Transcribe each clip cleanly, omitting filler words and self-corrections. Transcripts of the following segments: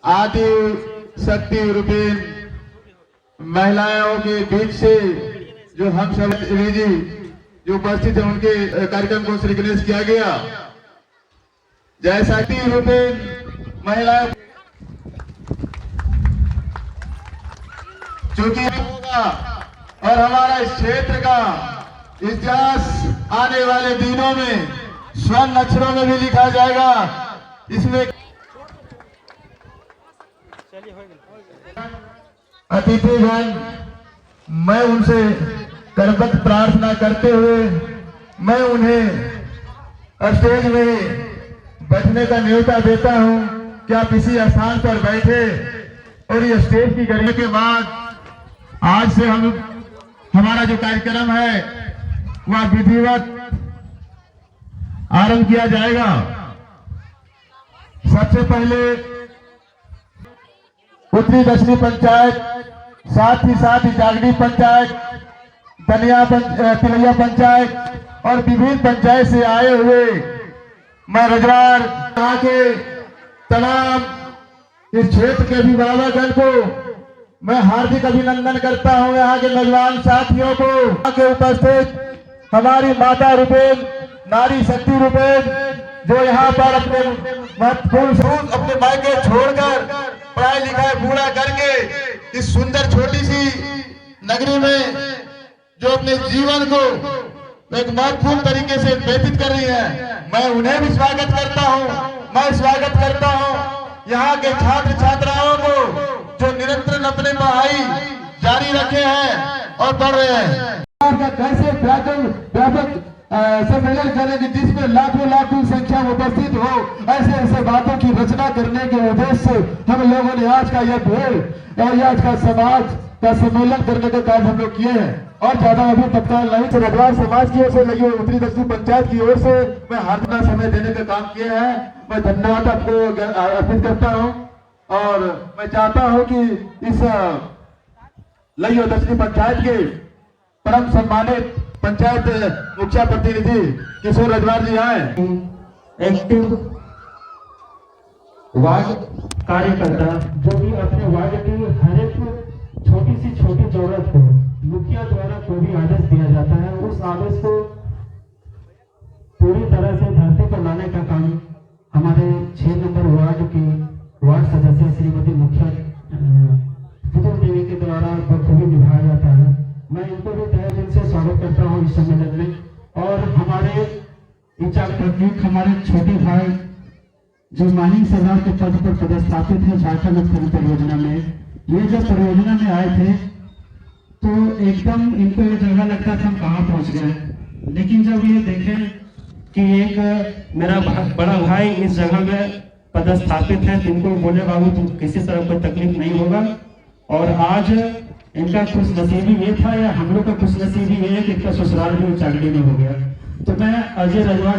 आदि शक्ति रूपीन महिलाओं के बीच से जो हम सब जी जो उपस्थित है उनके कार्यक्रम को श्री गणेश किया गया। जैसा कि रूपीन महिलाएं चूंकि होगा और हमारा इस क्षेत्र का इतिहास आने वाले दिनों में स्वर्ण अक्षरों में भी लिखा जाएगा। इसमें अतिथिगण, मैं उनसे करबद्ध प्रार्थना करते हुए मैं उन्हें स्टेज में बैठने का न्योता देता हूं कि आप इसी स्थान पर बैठे और ये स्टेज की गरिमा के बाद आज से हमारा जो कार्यक्रम है वह विधिवत आरंभ किया जाएगा। सबसे पहले उत्तरी दक्षिणी पंचायत, साथ ही जागड़ी पंचायत, तिलैया पंचायत और विभिन्न पंचायत से आए हुए मैं रजवाड़ यहाँ के तमाम इस क्षेत्र के अभिभावकगण को मैं हार्दिक अभिनंदन करता हूँ। यहाँ के नौजवान साथियों को, यहाँ के उपस्थित हमारी माता रूपेण, नारी शक्ति रूपेण, जो यहाँ पर अपने महत्वपूर्ण अपने मायके छोड़कर पढ़ाई लिखाई पूरा करके इस सुंदर छोटी सी नगरी में जो अपने जीवन को एक महत्वपूर्ण तरीके से व्यतीत कर रही है, मैं उन्हें भी स्वागत करता हूं। मैं स्वागत करता हूं यहाँ के छात्र छात्राओं को जो निरंतर अपने पढ़ाई जारी रखे हैं और पढ़ रहे हैं। कैसे व्यापक सम्मेलन करेंगे जिसमें लाखों संख्या में उपस्थित हो, ऐसे बातों की रचना करने के उद्देश्य से हम लोगों ने आज का यह भेड़ और आज का समाज का सम्मेलन करने का कार्य हम लोग किए हैं। और ज्यादा अभी तत्काल नहीं तो रजवाड़ समाज की ओर से लगी उत्तरी दक्षिणी पंचायत की ओर से मैं हार्दिक समय देने का काम किए हैं। मैं धन्यवाद आपको अर्पित करता हूँ और मैं चाहता हूँ कि इस लई दक्षिणी पंचायत के परम सम्मानित पंचायत मुखिया प्रतिनिधि किशोर रजवाड़ जी आए। एक्टिव वार्ड कार्यकर्ता जो भी अपने वार्ड की हर एक छोटी सी छोटी जरूरत को मुखिया द्वारा कोई भी आदेश दिया जाता है, उस आदेश को पूरी तरह से धरती पर लाने का काम हमारे 6 नंबर वार्ड की वार्ड सदस्य श्रीमती मुखिया पुतुल देवी के द्वारा बखूबी निभाया जाता है। मैं इनको भी तहे दिल से स्वागत करता हूँ इस सम्मेलन में। और हमारे हमारे छोटे भाई जो माइनिंग सरदार के पद पर पदस्थापित है झारखंड उत्खनन परियोजना में, ये जब परियोजना में आए थे तो एकदम इनको ये जगह लगता था हम कहाँ पहुँच गए, लेकिन जब ये देखें कि एक मेरा बड़ा भाई इस जगह में पदस्थापित है तो इनको बोले बाबू तुम किसी तरह कोई तकलीफ नहीं होगा। और आज इनका खुश नसीबी ये था या हम लोग का खुश नसीबी ये है कि इनका ससुराल भी चागड़ी में हो गया। तो मैं अजय रजवाड़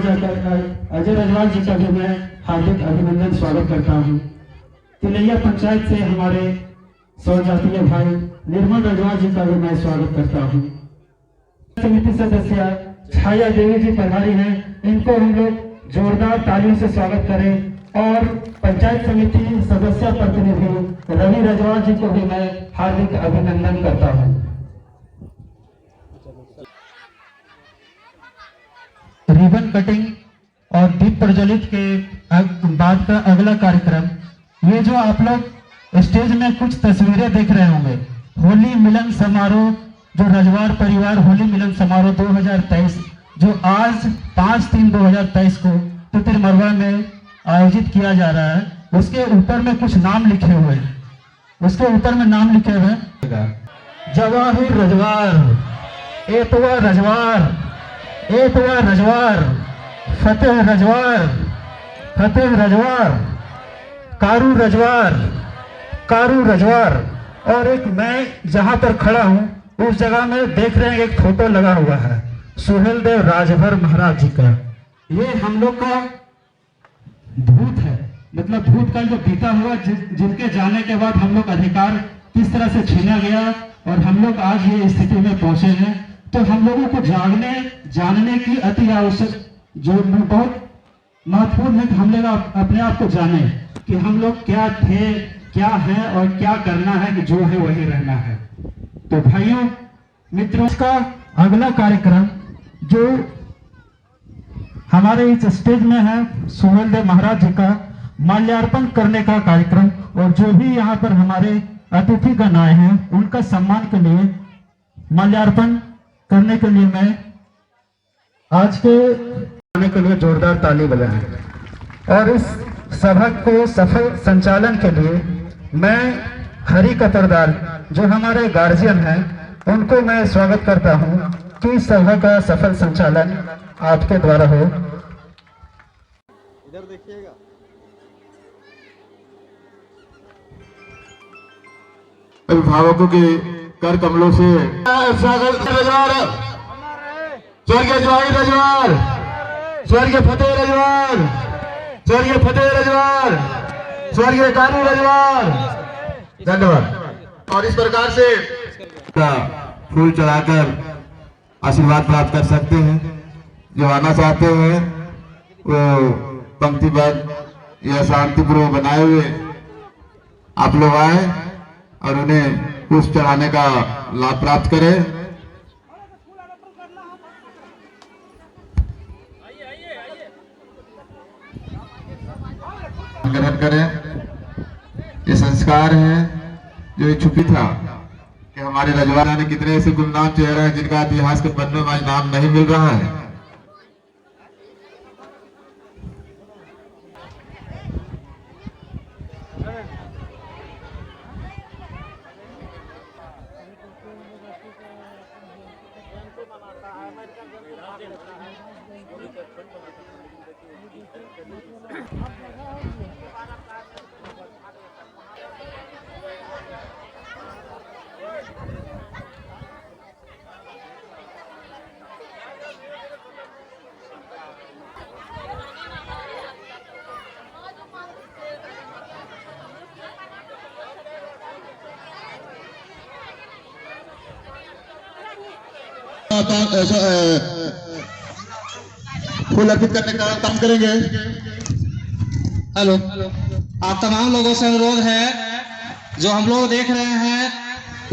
जी का भी मैं हार्दिक अभिनंदन स्वागत करता हूँ। तिलैया पंचायत से हमारे स्वजातीय भाई निर्मल रजवाड़ जी का भी मैं स्वागत करता हूँ। समिति सदस्य छाया देवी जी पधारी हैं, इनको हम लोग जोरदार तालियों से स्वागत करें। और पंचायत समिति सदस्य प्रतिनिधि रवि रजवाड़ जी को भी मैं हार्दिक अभिनंदन करता हूं। रिबन कटिंग और दीप प्रज्वलित के बाद का अगला कार्यक्रम, ये जो आप लोग स्टेज में कुछ तस्वीरें देख रहे होंगे, होली मिलन समारोह जो रजवाड़ परिवार होली मिलन समारोह 2023 जो आज 5/3/2023 को तितिरमरवा में आयोजित किया जा रहा है, उसके ऊपर में कुछ नाम लिखे हुए हैं। उसके ऊपर में नाम लिखे हुए हैं जवाहिर रजवाड़, एतवा रजवाड़, एतवा रजवाड़, फतेह रजवाड़, फतेह रजवाड़, कारू रजवाड़, कारू रजवाड़। और एक मैं जहां पर खड़ा हूं उस जगह में देख रहे हैं एक फोटो लगा हुआ है सुहेल देव राजभर महाराज जी का। ये हम लोग का भूत है, मतलब भूतकाल जो बीता हुआ जिनके जाने के बाद हम लोग अधिकार किस तरह से छीना गया और हम लोग आज ये स्थिति में पहुंचे हैं। तो हम लोगों को जानने की अति आवश्यक जो बहुत महत्वपूर्ण है कि हम लोग अपने आप को जाने कि हम लोग क्या थे, क्या है और क्या करना है कि जो है वही रहना है। तो भाइयों मित्रों, का अगला कार्यक्रम जो हमारे इस स्टेज में है सुहेलदेव महाराज जी का माल्यार्पण करने का कार्यक्रम, और जो भी यहाँ पर हमारे अतिथिगण आए हैं उनका सम्मान के लिए माल्यार्पण करने के लिए मैं आज के आने के लिए जोरदार ताली बजाएं। और इस सभा को सफल संचालन के लिए मैं हरि कतरदार जो हमारे गार्जियन हैं उनको मैं स्वागत करता हूं कि इस सभा का सफल संचालन आपके द्वारा हो। इधर देखिएगा। अभिभावकों के कर कमलों से स्वर्गीय जवाहिर रजवार, स्वर्गीय फतेह रजवार, स्वर्गीय फतेह रजवार, स्वर्गीय कानू रजवार। धन्यवाद। और इस प्रकार से फूल चढ़ाकर आशीर्वाद प्राप्त कर सकते हैं। जो आना चाहते हैं वो पंक्तिबद्ध या शांतिपूर्वक बनाए हुए आप लोग आए और उन्हें पुष्प चढ़ाने का लाभ प्राप्त करें। ग्रहण करें। ये संस्कार है जो ये छुपी था कि हमारे रजवाड़ा ने कितने ऐसे गुमनाम चेहरे हैं जिनका इतिहास के पन्नों में आज नाम नहीं मिल रहा है। फूल अर्पित करने का काम करेंगे। हेलो, आप तमाम लोगों से अनुरोध है जो हम लोग देख रहे हैं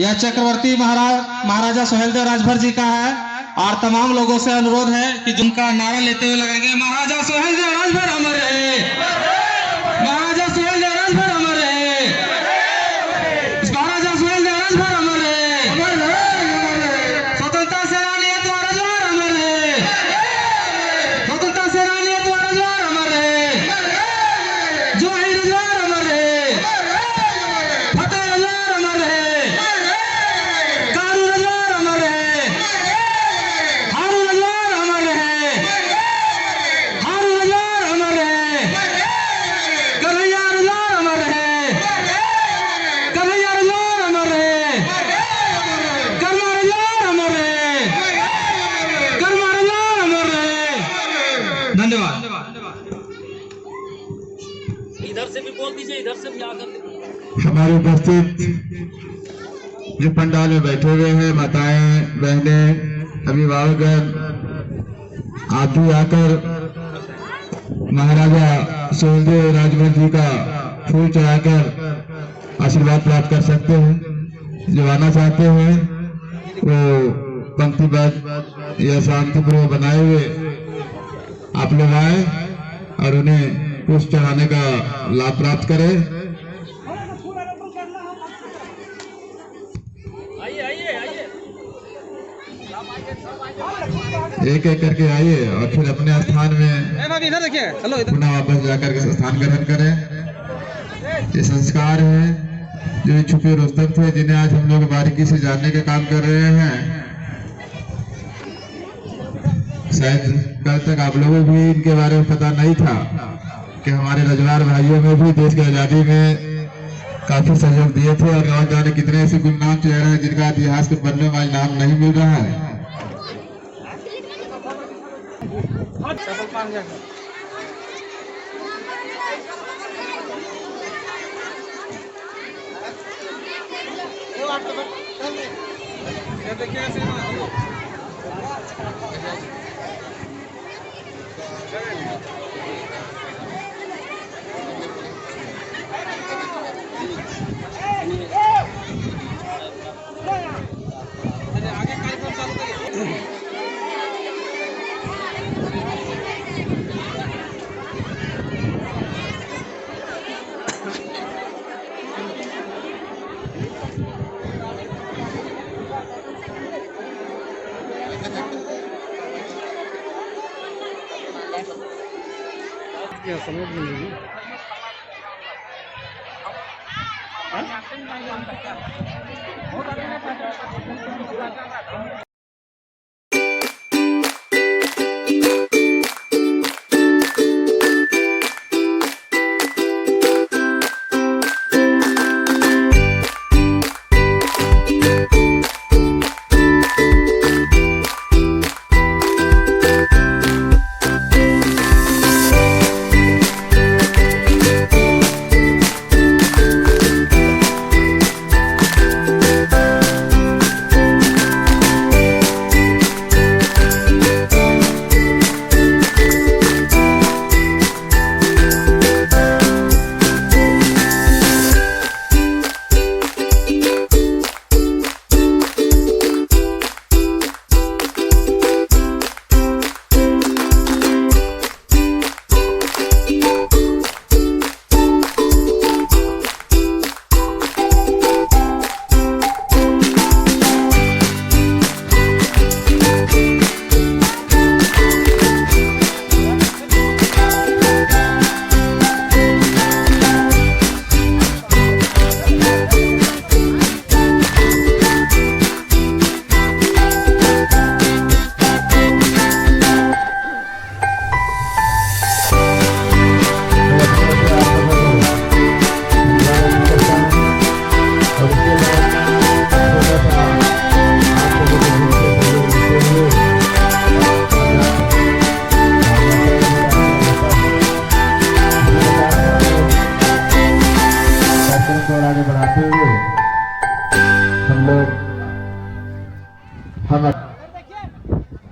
यह चक्रवर्ती महाराजा सुहेलदेव राजभर जी का है, और तमाम लोगों से अनुरोध है कि जिनका नारा लेते हुए लगाएंगे महाराजा सुहेलदेव राजभर अमर रहे, महाराजा सुहेलदेव राजभर अमर रहे, महाराजा सुहेलदेव राजभर अमर रहे, स्वतंत्रता सेनानी द्वारा जवाहर अमर रहे, स्वतंत्रता सेनानी द्वारा जवाहर अमर रहे, जो ही रजवार अमर रहे, फतेह रजवार अमर रहे, कानू रजवार अमर रहे, हारू रजवार अमर रहे, हारू रजवार अमर रहे, कन्हैया रजवार अमर रहे, कन्हैया रजवार अमर रहे, कर्मा रजवार अमर रहे, कर्मा रजवार अमर रहे। धन्यवाद। इधर से भी बोल दीजिए, इधर से भी आकर हमारे उपस्थित जो पंडाल में बैठे हुए हैं माताएं, बहनें, अभिभावकगण, आप भी आकर महाराजा सुहेलदेव राजभर जी का फूल चढ़ाकर आशीर्वाद प्राप्त कर सकते हैं। जो आना चाहते हैं वो पंक्तिबद्ध या शांतिपूर्वक बनाए हुए आप लोग आए और उन्हें पुष्प चढ़ाने का लाभ प्राप्त करें। एक एक करके आइए और फिर अपने स्थान में इधर देखिए, हेलो इधर। पुनः वापस जाकर के स्थान ग्रहण करें। ये संस्कार है जो छुपे रुस्तम थे जिन्हें आज हम लोग बारीकी से जानने का काम कर रहे हैं। शायद कल तक आप लोगों को भी इनके बारे में पता नहीं था कि हमारे रजवार भाइयों में भी देश की आजादी में काफी सहयोग दिए थे, और जाने कितने ऐसे गुमनाम चेहरे हैं जिनका इतिहास के पन्नों में आज नाम नहीं मिल रहा है।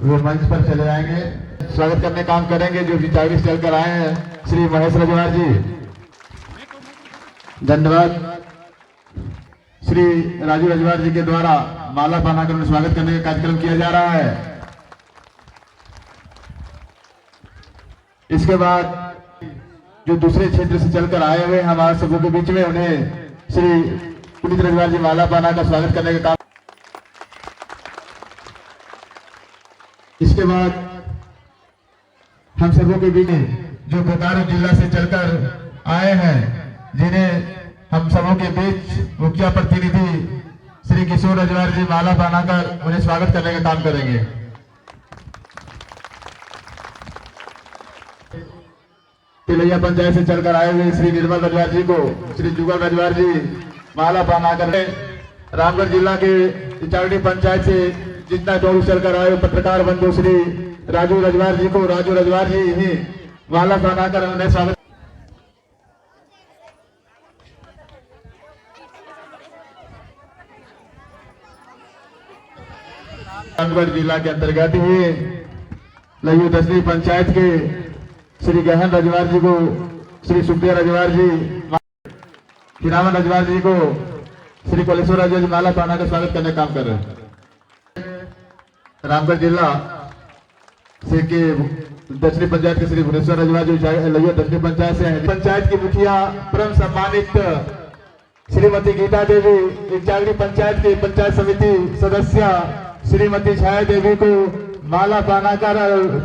वो मंच पर चले जाएंगे। स्वागत करने काम करेंगे जो विचारी चलकर आए हैं श्री महेश रजवार जी। धन्यवाद। श्री राजू रजवार जी के द्वारा माला पहनाकर उन्हें स्वागत करने का कार्यक्रम किया जा रहा है। इसके बाद जो दूसरे क्षेत्र से चलकर आए हुए हमारे सबों के बीच में उन्हें श्री पुनीत रजवार जी माला पहनाकर स्वागत करने का काम। इसके बाद हम सबों के बीच जो बोकारो जिला से चलकर आए हैं जिन्हें हम सबों के बीच मुखिया प्रतिनिधि श्री किशोर रजवार जी माला पहनाकर उन्हें स्वागत करने का काम करेंगे। तिलैया पंचायत से चलकर आए हुए श्री निर्मल रजवार जी को श्री जुगल रजवार जी माला पहनाकर रामगढ़ जिला के इचारडी पंचायत से जितना टोल चलकर आए पत्रकार बंधु श्री राजू रजवार जी को राजू रजवार जी ही माला पहनाकर उन्हें स्वागत। रामगढ़ जिला के अंतर्गत ही लयू दसवीं पंचायत के श्री गहन रजवार जी को श्री सुखदेव रजवार जी, हिरामन रजवार जी को श्री कोलेश्वर रजवार जी माला पहनाकर स्वागत करने का काम कर रहे हैं। रामगढ़ जिला से के दक्षिणी पंचायत के श्री भुवनेश्वर रजवार जी लयू दक्षिणी पंचायत से हैं। पंचायत की मुखिया परम सम्मानित श्रीमती गीता देवी, इचारडी पंचायत की पंचायत समिति सदस्य श्रीमती छाया देवी को माला पहनाकर,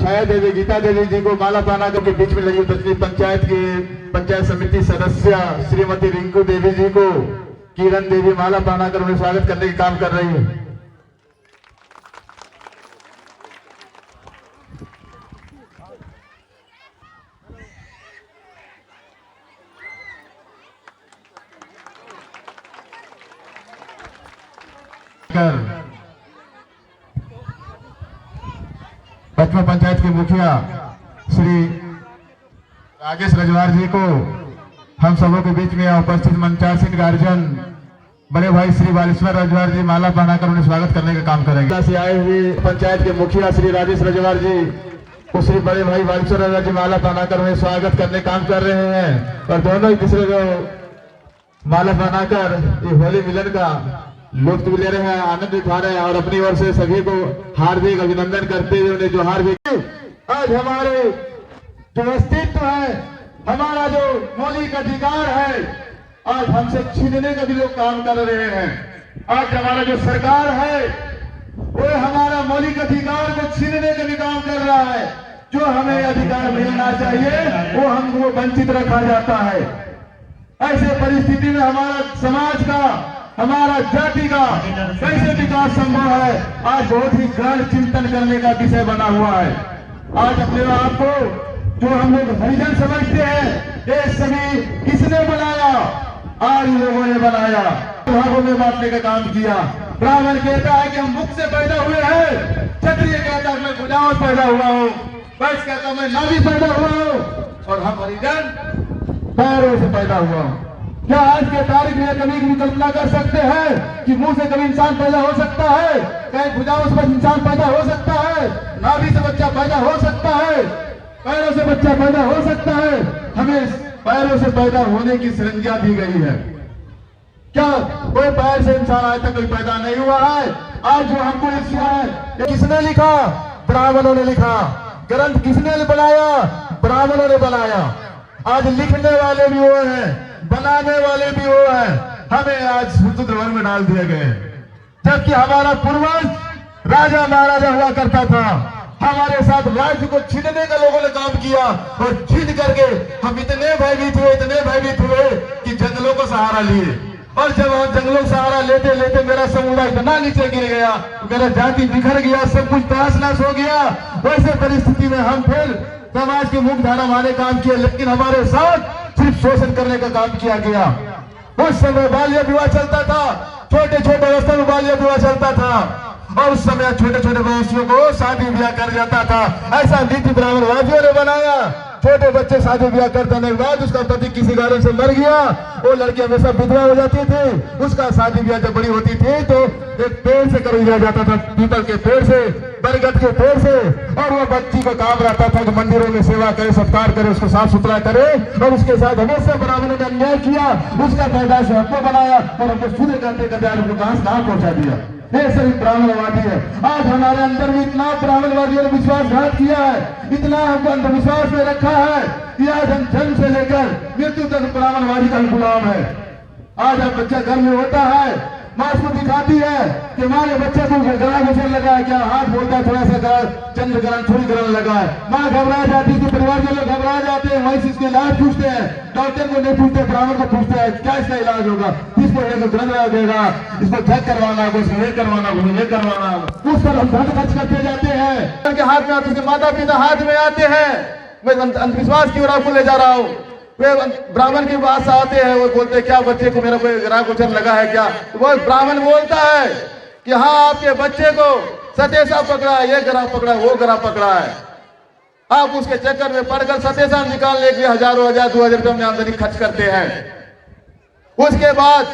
छाया देवी गीता देवी जी को माला पहनाकर के बीच में लगी दक्षिणी पंचायत की पंचायत समिति सदस्य श्रीमती रिंकू देवी जी को किरण देवी माला पहनाकर उन्हें स्वागत करने का काम कर रही है। पचमा पंचायत के मुखिया श्री राजेश रजवार जी को हम सबों के बीच में उपस्थित मंचासीन गार्जियन बड़े भाई श्री बालेश्वर रजवार जी माला पहनाकर उन्हें स्वागत करने का काम करेंगे। से आए हुए पंचायत के मुखिया श्री राजेश रजवार जी को श्री बड़े भाई बालेश्वर रजवार जी माला पहनाकर उन्हें स्वागत करने का काम कर रहे हैं और दोनों एक दूसरे को माला पहनाकर ये होली मिलन का लुत्फ ले रहे हैं, आनंद उठा रहे हैं और अपनी ओर से सभी को हार्दिक अभिनंदन करते हुए उन्हें जोहार भी। आज हमारे जो अस्तित्व है, हमारा जो मौलिक अधिकार है, आज हमसे छीनने का भी लोग काम कर रहे हैं। आज हमारा जो सरकार है वो हमारा मौलिक अधिकार को छीनने का भी काम कर रहा है। जो हमें अधिकार मिलना चाहिए वो हमको वंचित रखा जाता है। ऐसे परिस्थिति में हमारा समाज का, हमारा जाति का कैसे विकास संभव है, आज बहुत ही गहन चिंतन करने का विषय बना हुआ है। आज अपने आप को जो हम लोग हरिजन समझते हैं, ये सभी किसने बनाया? आज लोगों ने बनाया, भागों में बांटने का काम किया। ब्राह्मण कहता है कि हम मुख से पैदा हुए हैं, क्षत्रिय कहता है मैं भुजाओं से पैदा हुआ हूँ, वैश्य कहता मैं नाभि पैदा हुआ हूँ, और हम हरिजन पैरों से पैदा हुआ हूँ। क्या आज के तारीख में कभी भी कल्पना कर सकते हैं कि मुंह से कभी इंसान पैदा हो सकता है? कहीं भुजाओं से इंसान पैदा हो सकता है? नाभि से बच्चा पैदा हो सकता है? पैरों से बच्चा पैदा हो सकता है? हमें पैरों से पैदा होने की संज्ञा दी गई है। क्या कोई पैर से इंसान आज तक कोई पैदा नहीं हुआ है? आज जो हमको लिखा है, ये किसने लिखा? ब्राह्मणों ने लिखा। ग्रंथ किसने बनाया? ब्राह्मणों ने बनाया। आज लिखने वाले भी वो हैं, बनाने वाले भी वो हैं। हमें आज शूद्र वर्ग में डाल दिए गए, जबकि हमारा पूर्वज राजा महाराजा हुआ करता था। हमारे साथ राज्य को छीनने का लोगों ने काम किया, और छीन करके हम इतने भयभीत हुए कि जंगलों को सहारा लिए। और जब हम जंगलों का सहारा लेते लेते मेरा समुदाय इतना नीचे गिर गया, मेरा जाति बिखर गया, सब कुछ तहस नहस हो गया। वैसे परिस्थिति में हम फिर समाज की मुख्य धारा माने काम किए, लेकिन हमारे साथ सिर्फ शोषण करने का काम किया गया। उस समय बाल्य विवाह चलता था, छोटे छोटे अवस्था में बाल्य विवाह चलता था, और उस समय छोटे छोटे वंशियों को शादी ब्याह कर जाता था। ऐसा नीति ब्राह्मणवादियों ने बनाया। छोटे बच्चे शादी ब्याह करने के बाद उसका पति किसी कारण से मर गया, वो लड़की हमेशा विधवा हो जाती थी। उसका शादी ब्याह जब बड़ी होती थी तो एक पेड़ से कर दिया जाता था, पीपल के पेड़ से, बरगद के पेड़ से, और वो बच्ची का काम रहता था कि मंदिरों में सेवा करे, सत्कार करे, उसको साफ सुथरा करे, और उसके साथ हमेशा ब्राह्मणों ने अन्याय किया। उसका पैदाइश हमको बनाया और हमको शूद्र करते कहाँ पहुंचा दिया। ये सभी ब्राह्मणवादी है। आज हमारे अंदर भी इतना ब्राह्मणवादियों ने विश्वासघात किया है, इतना हमको अंधविश्वास में रखा है कि आज हम जन्म से लेकर मृत्यु तक ब्राह्मणवादी का गुलाम है। आज अब बच्चा घर में होता है, माँ उसको दिखाती है कि हमारे बच्चे को ग्रह गोचर लगा है, क्या हाथ बोलता है थोड़ा सा ग्रह, चंद्र ग्रहण, सूर्य ग्रहण लगा है। माँ घबरा जाती है, परिवार के लोग घबरा जाते हैं, वहीं से इसके इलाज पूछते हैं। डॉक्टर को नहीं पूछते, ब्राह्मण को पूछते हैं क्या इसका इलाज होगा, किसको ग्रह देगा, इसको चेक करवाना होगा, इसको ये करवाना होगा, ये करवाना होगा। उस पर हम धन खर्च करते जाते हैं, उनके हाथ में आते, उसके माता पिता हाथ में आते हैं। मैं अंधविश्वास की ओर आपको ले जा रहा हूँ। वे ब्राह्मण के पास आते हैं, वो बोलते हैं क्या बच्चे को मेरा कोई ग्रह गोचर लगा है क्या? वो ब्राह्मण बोलता है कि हाँ आपके बच्चे को सतेसा पकड़ा है, ये ग्रह पकड़ा है, वो ग्रह पकड़ा है। आप उसके चक्कर में पढ़कर सतेसा निकालने के लिए हजारों हजार 2000 रुपये में आमदनी खर्च करते हैं। उसके बाद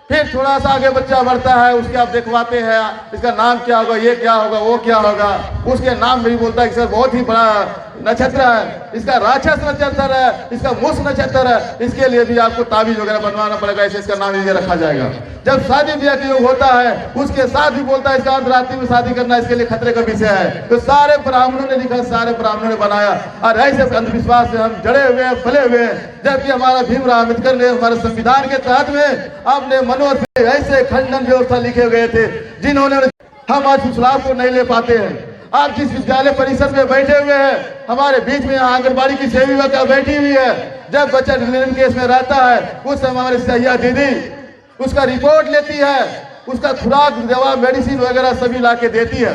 फिर थोड़ा सा आगे बच्चा बढ़ता है, उसके आप दिखवाते हैं इसका नाम क्या होगा, ये क्या होगा, वो क्या होगा। उसके नाम में भी बोलता है कि सर बहुत ही बड़ा नक्षत्र है, इसका राक्षस नक्षत्र है, इसका मुस नक्षत्र है, इसके लिए भी आपको ताबीज वगैरह बनवाना पड़ेगा, ऐसे इसका नाम ये रखा जाएगा। जब शादी ब्याह का योग होता है उसके साथ भी बोलता है इसका अर्धरात्रि में शादी करना इसके लिए खतरे का विषय है। तो सारे ब्राह्मणों ने लिखा, सारे ब्राह्मणों ने बनाया, और ऐसे अंधविश्वास से हम जड़े हुए हैं, फले हुए हैं। जबकि हमारा भीमराव अम्बेडकर ने हमारे संविधान के तहत में अपने मनोरथ में ऐसे खंडन व्यवस्था लिखे गए थे जिन्होंने हम आज उस लाभ को नहीं ले पाते हैं। आप जिस विद्यालय परिसर में बैठे हुए हैं, हमारे बीच में आंगनबाड़ी की सेविका बैठी हुई है। जब बच्चा डिलीवरी केस में रहता है उस समय हमारी सैया दीदी उसका रिपोर्ट लेती है, उसका खुराक दवा मेडिसिन वगैरह सभी ला के देती है।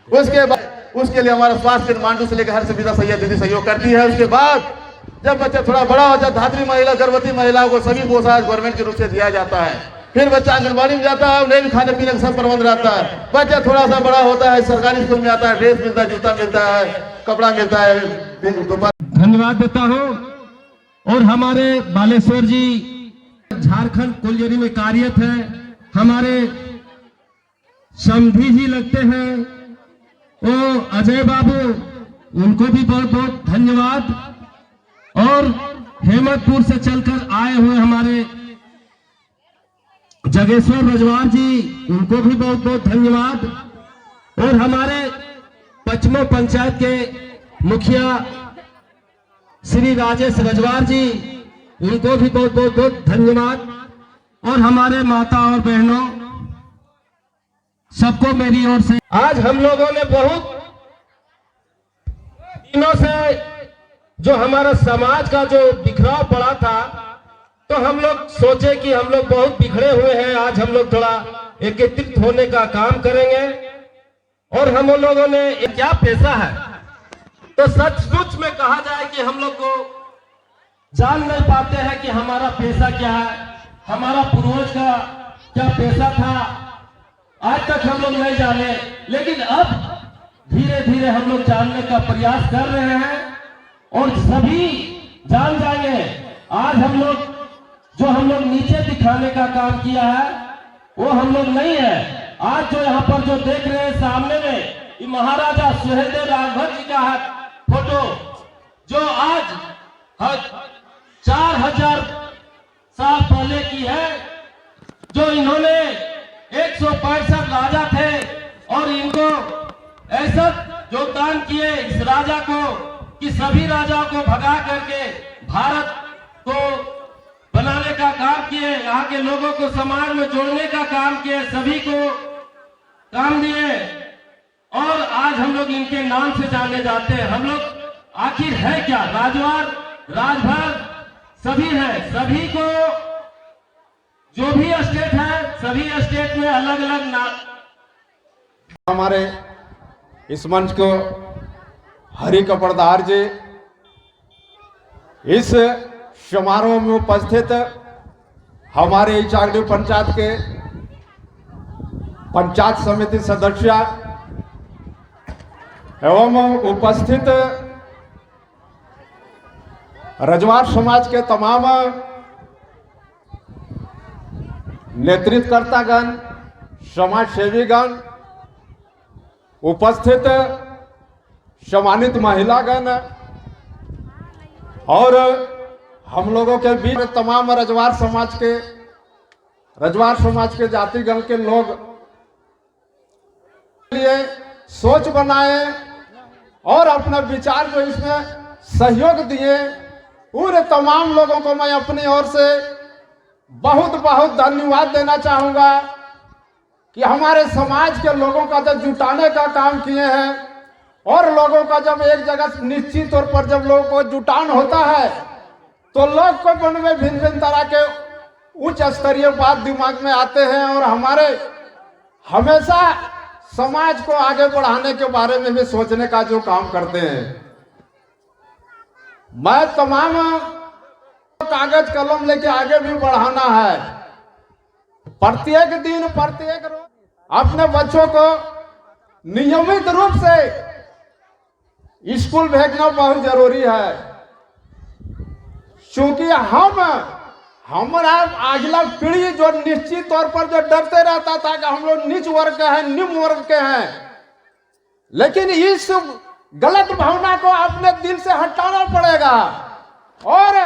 उसके बाद उसके लिए हमारा स्वास्थ्य मांडू से लेकर हर सुविधा सैया दीदी सहयोग करती है। उसके बाद जब बच्चा थोड़ा बड़ा हो जाता है, धात्री महिला, गर्भवती महिलाओं को सभी पोषाक गवर्नमेंट के रूप से दिया जाता है। फिर बच्चा आंगनबाड़ी में जाता है, उन्हें भी खाने पीने का सब प्रबंध रहता है। बच्चा थोड़ा सा बड़ा होता है, सरकारी स्कूल में आता है, ड्रेस मिलता है, जूता मिलता है, कपड़ा मिलता है। धन्यवाद देता हूँ। और हमारे बालेश्वर जी झारखंड कुलजरी में कार्यरत है, हमारे समधी जी लगते हैं, वो अजय बाबू, उनको भी बहुत बहुत धन्यवाद। और हेमतपुर से चलकर आए हुए हमारे जगेश्वर रजवार जी, उनको भी बहुत बहुत धन्यवाद। और हमारे पचमो पंचायत के मुखिया श्री राजेश रजवार जी, उनको भी बहुत बहुत बहुत धन्यवाद। और हमारे माता और बहनों सबको मेरी ओर से आज हम लोगों ने बहुत दिनों से जो हमारा समाज का जो बिखराव पड़ा था, तो हम लोग सोचे कि हम लोग बहुत बिखरे हुए हैं, आज हम लोग थोड़ा एकत्रित होने का काम करेंगे। और हम लोगों ने क्या पेशा है, तो सचमुच में कहा जाए कि हम लोग को जान नहीं पाते हैं कि हमारा पेशा क्या है, हमारा पूर्वज का क्या पेशा था, आज तक हम लोग नहीं जाने। लेकिन अब धीरे धीरे हम लोग जानने का प्रयास कर रहे हैं और सभी जान जाएंगे। आज हम लोग हम लोग नीचे दिखाने का काम किया है वो हम लोग नहीं है। आज जो यहाँ पर जो देख रहे हैं सामने में, ये महाराजा सुहेलदेव राजभर जी का है फोटो, जो आज 4000 साल पहले की है। जो इन्होंने 165 राजा थे और इनको ऐसा योगदान किए इस राजा को कि सभी राजाओं को भगा करके भारत को बनाने का काम किए, यहाँ के लोगों को समाज में जोड़ने का काम किए, सभी को काम दिए। और आज हम लोग इनके नाम से जाने जाते हैं। हम लोग आखिर है क्या, राजवार राजभर सभी है, सभी को जो भी स्टेट है, सभी स्टेट में अलग अलग नाम। हमारे इस मंच को हरि कपड़दार जी, इस समारोह में उपस्थित हमारे इचागली पंचायत के पंचायत समिति सदस्य एवं उपस्थित रजवार समाज के तमाम नेतृत्वकर्तागण, समाज सेवीगण, उपस्थित सम्मानित महिलागण और हम लोगों के बीच तमाम रजवार समाज के जातिगण के लोग लिए सोच बनाए और अपना विचार जो इसमें सहयोग दिए, पूरे तमाम लोगों को मैं अपनी ओर से बहुत बहुत धन्यवाद देना चाहूँगा कि हमारे समाज के लोगों का जब जुटाने का काम किए हैं और लोगों का जब एक जगह निश्चित तौर पर जब लोगों को जुटान होता है तो लोग को मन में भिन्न भिन्न तरह के उच्च स्तरीय बात दिमाग में आते हैं और हमारे हमेशा समाज को आगे बढ़ाने के बारे में भी सोचने का जो काम करते हैं। मैं तमाम कागज कलम लेके आगे भी बढ़ाना है। प्रत्येक दिन प्रत्येक रोज अपने बच्चों को नियमित रूप से स्कूल भेजना बहुत जरूरी है, क्योंकि हमारा अगला पीढ़ी जो निश्चित तौर पर जो डरते रहता था कि हम लोग नीच वर्ग के हैं, निम्न वर्ग के हैं, लेकिन इस गलत भावना को अपने दिल से हटाना पड़ेगा और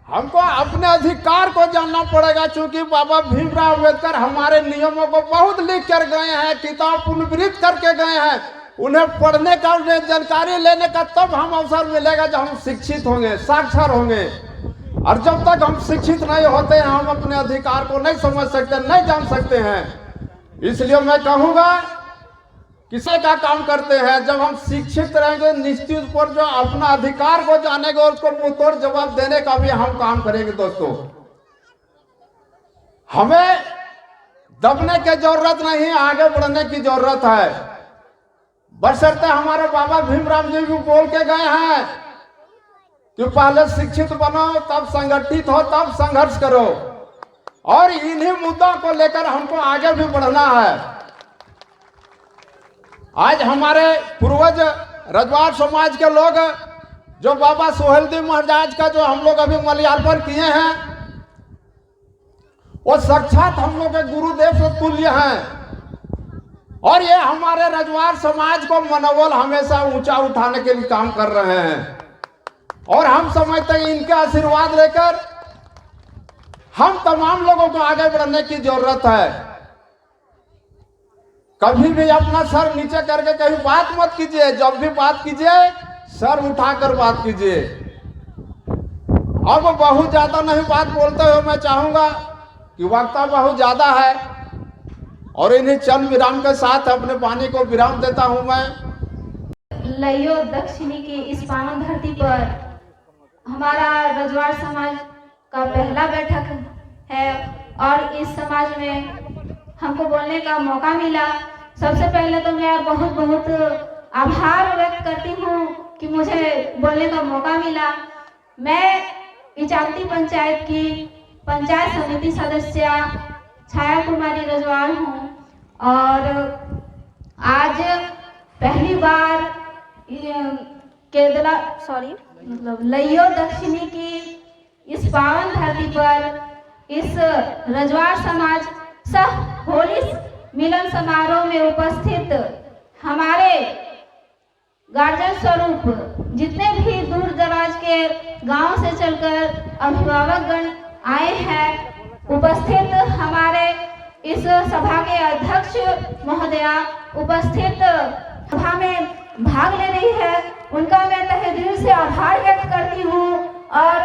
हमको अपने अधिकार को जानना पड़ेगा। क्योंकि बाबा भीमराव अंबेडकर हमारे नियमों को बहुत लिख कर गए हैं, किताब पुनर्वित करके गए हैं। उन्हें पढ़ने का, उन्हें जानकारी लेने का तब हम अवसर मिलेगा जब हम शिक्षित होंगे, साक्षर होंगे। और जब तक हम शिक्षित नहीं होते हैं हम अपने अधिकार को नहीं समझ सकते, नहीं जान सकते हैं। इसलिए मैं कहूँगा किसी का काम करते हैं, जब हम शिक्षित रहेंगे निश्चित पर जो अपना अधिकार को जानेंगे और उसको मुंहतोड़ जवाब देने का भी हम काम करेंगे। दोस्तों, हमें दबने की जरूरत नहीं, आगे बढ़ने की जरूरत है। बशर्ते हमारे बाबा भीमराव जी भी बोल के गए हैं कि पहले शिक्षित बनो, तब संगठित हो, तब संघर्ष करो। और इन्हीं मुद्दों को लेकर हमको आगे भी बढ़ना है। आज हमारे पूर्वज रजवार समाज के लोग जो बाबा सुहेलदेव महाराज का जो हम लोग अभी माल्यार्पण किए हैं, वो साक्षात हम लोग के गुरुदेव से तुल्य हैं। और ये हमारे रजवार समाज को मनोबल हमेशा ऊंचा उठाने के लिए काम कर रहे हैं। और हम समझते हैं इनके आशीर्वाद लेकर हम तमाम लोगों को आगे बढ़ने की जरूरत है। कभी भी अपना सर नीचे करके कहीं बात मत कीजिए, जब भी बात कीजिए सर उठाकर बात कीजिए। अब बहुत ज्यादा नहीं बात बोलते हुए मैं चाहूंगा कि वक्त बहुत ज्यादा है और इन्हीं चंद विराम के साथ अपने वाणी को विराम देता हूं मैं। लइयो दक्षिणी की इस पावन धरती पर हमारा रजवाड़ समाज का पहला बैठक है और इस समाज में हमको बोलने का मौका मिला। सबसे पहले तो मैं बहुत बहुत आभार व्यक्त करती हूँ कि मुझे बोलने का मौका मिला। मैं इचाकती पंचायत की पंचायत समिति सदस्य छाया कुमारी रजवाड़ हूँ और आज पहली बार केरला मतलब लइयो दक्षिणी की इस पावन धरती पर इस रजवाड़ समाज सह होली मिलन समारोह में उपस्थित हमारे गार्जियन स्वरूप जितने भी दूर दराज के गांव से चलकर अभिभावक गण आए हैं, उपस्थित हमारे इस सभा के अध्यक्ष महोदया उपस्थित सभा में भाग ले रही है, उनका मैं तहे दिल से आभार व्यक्त करती हूँ और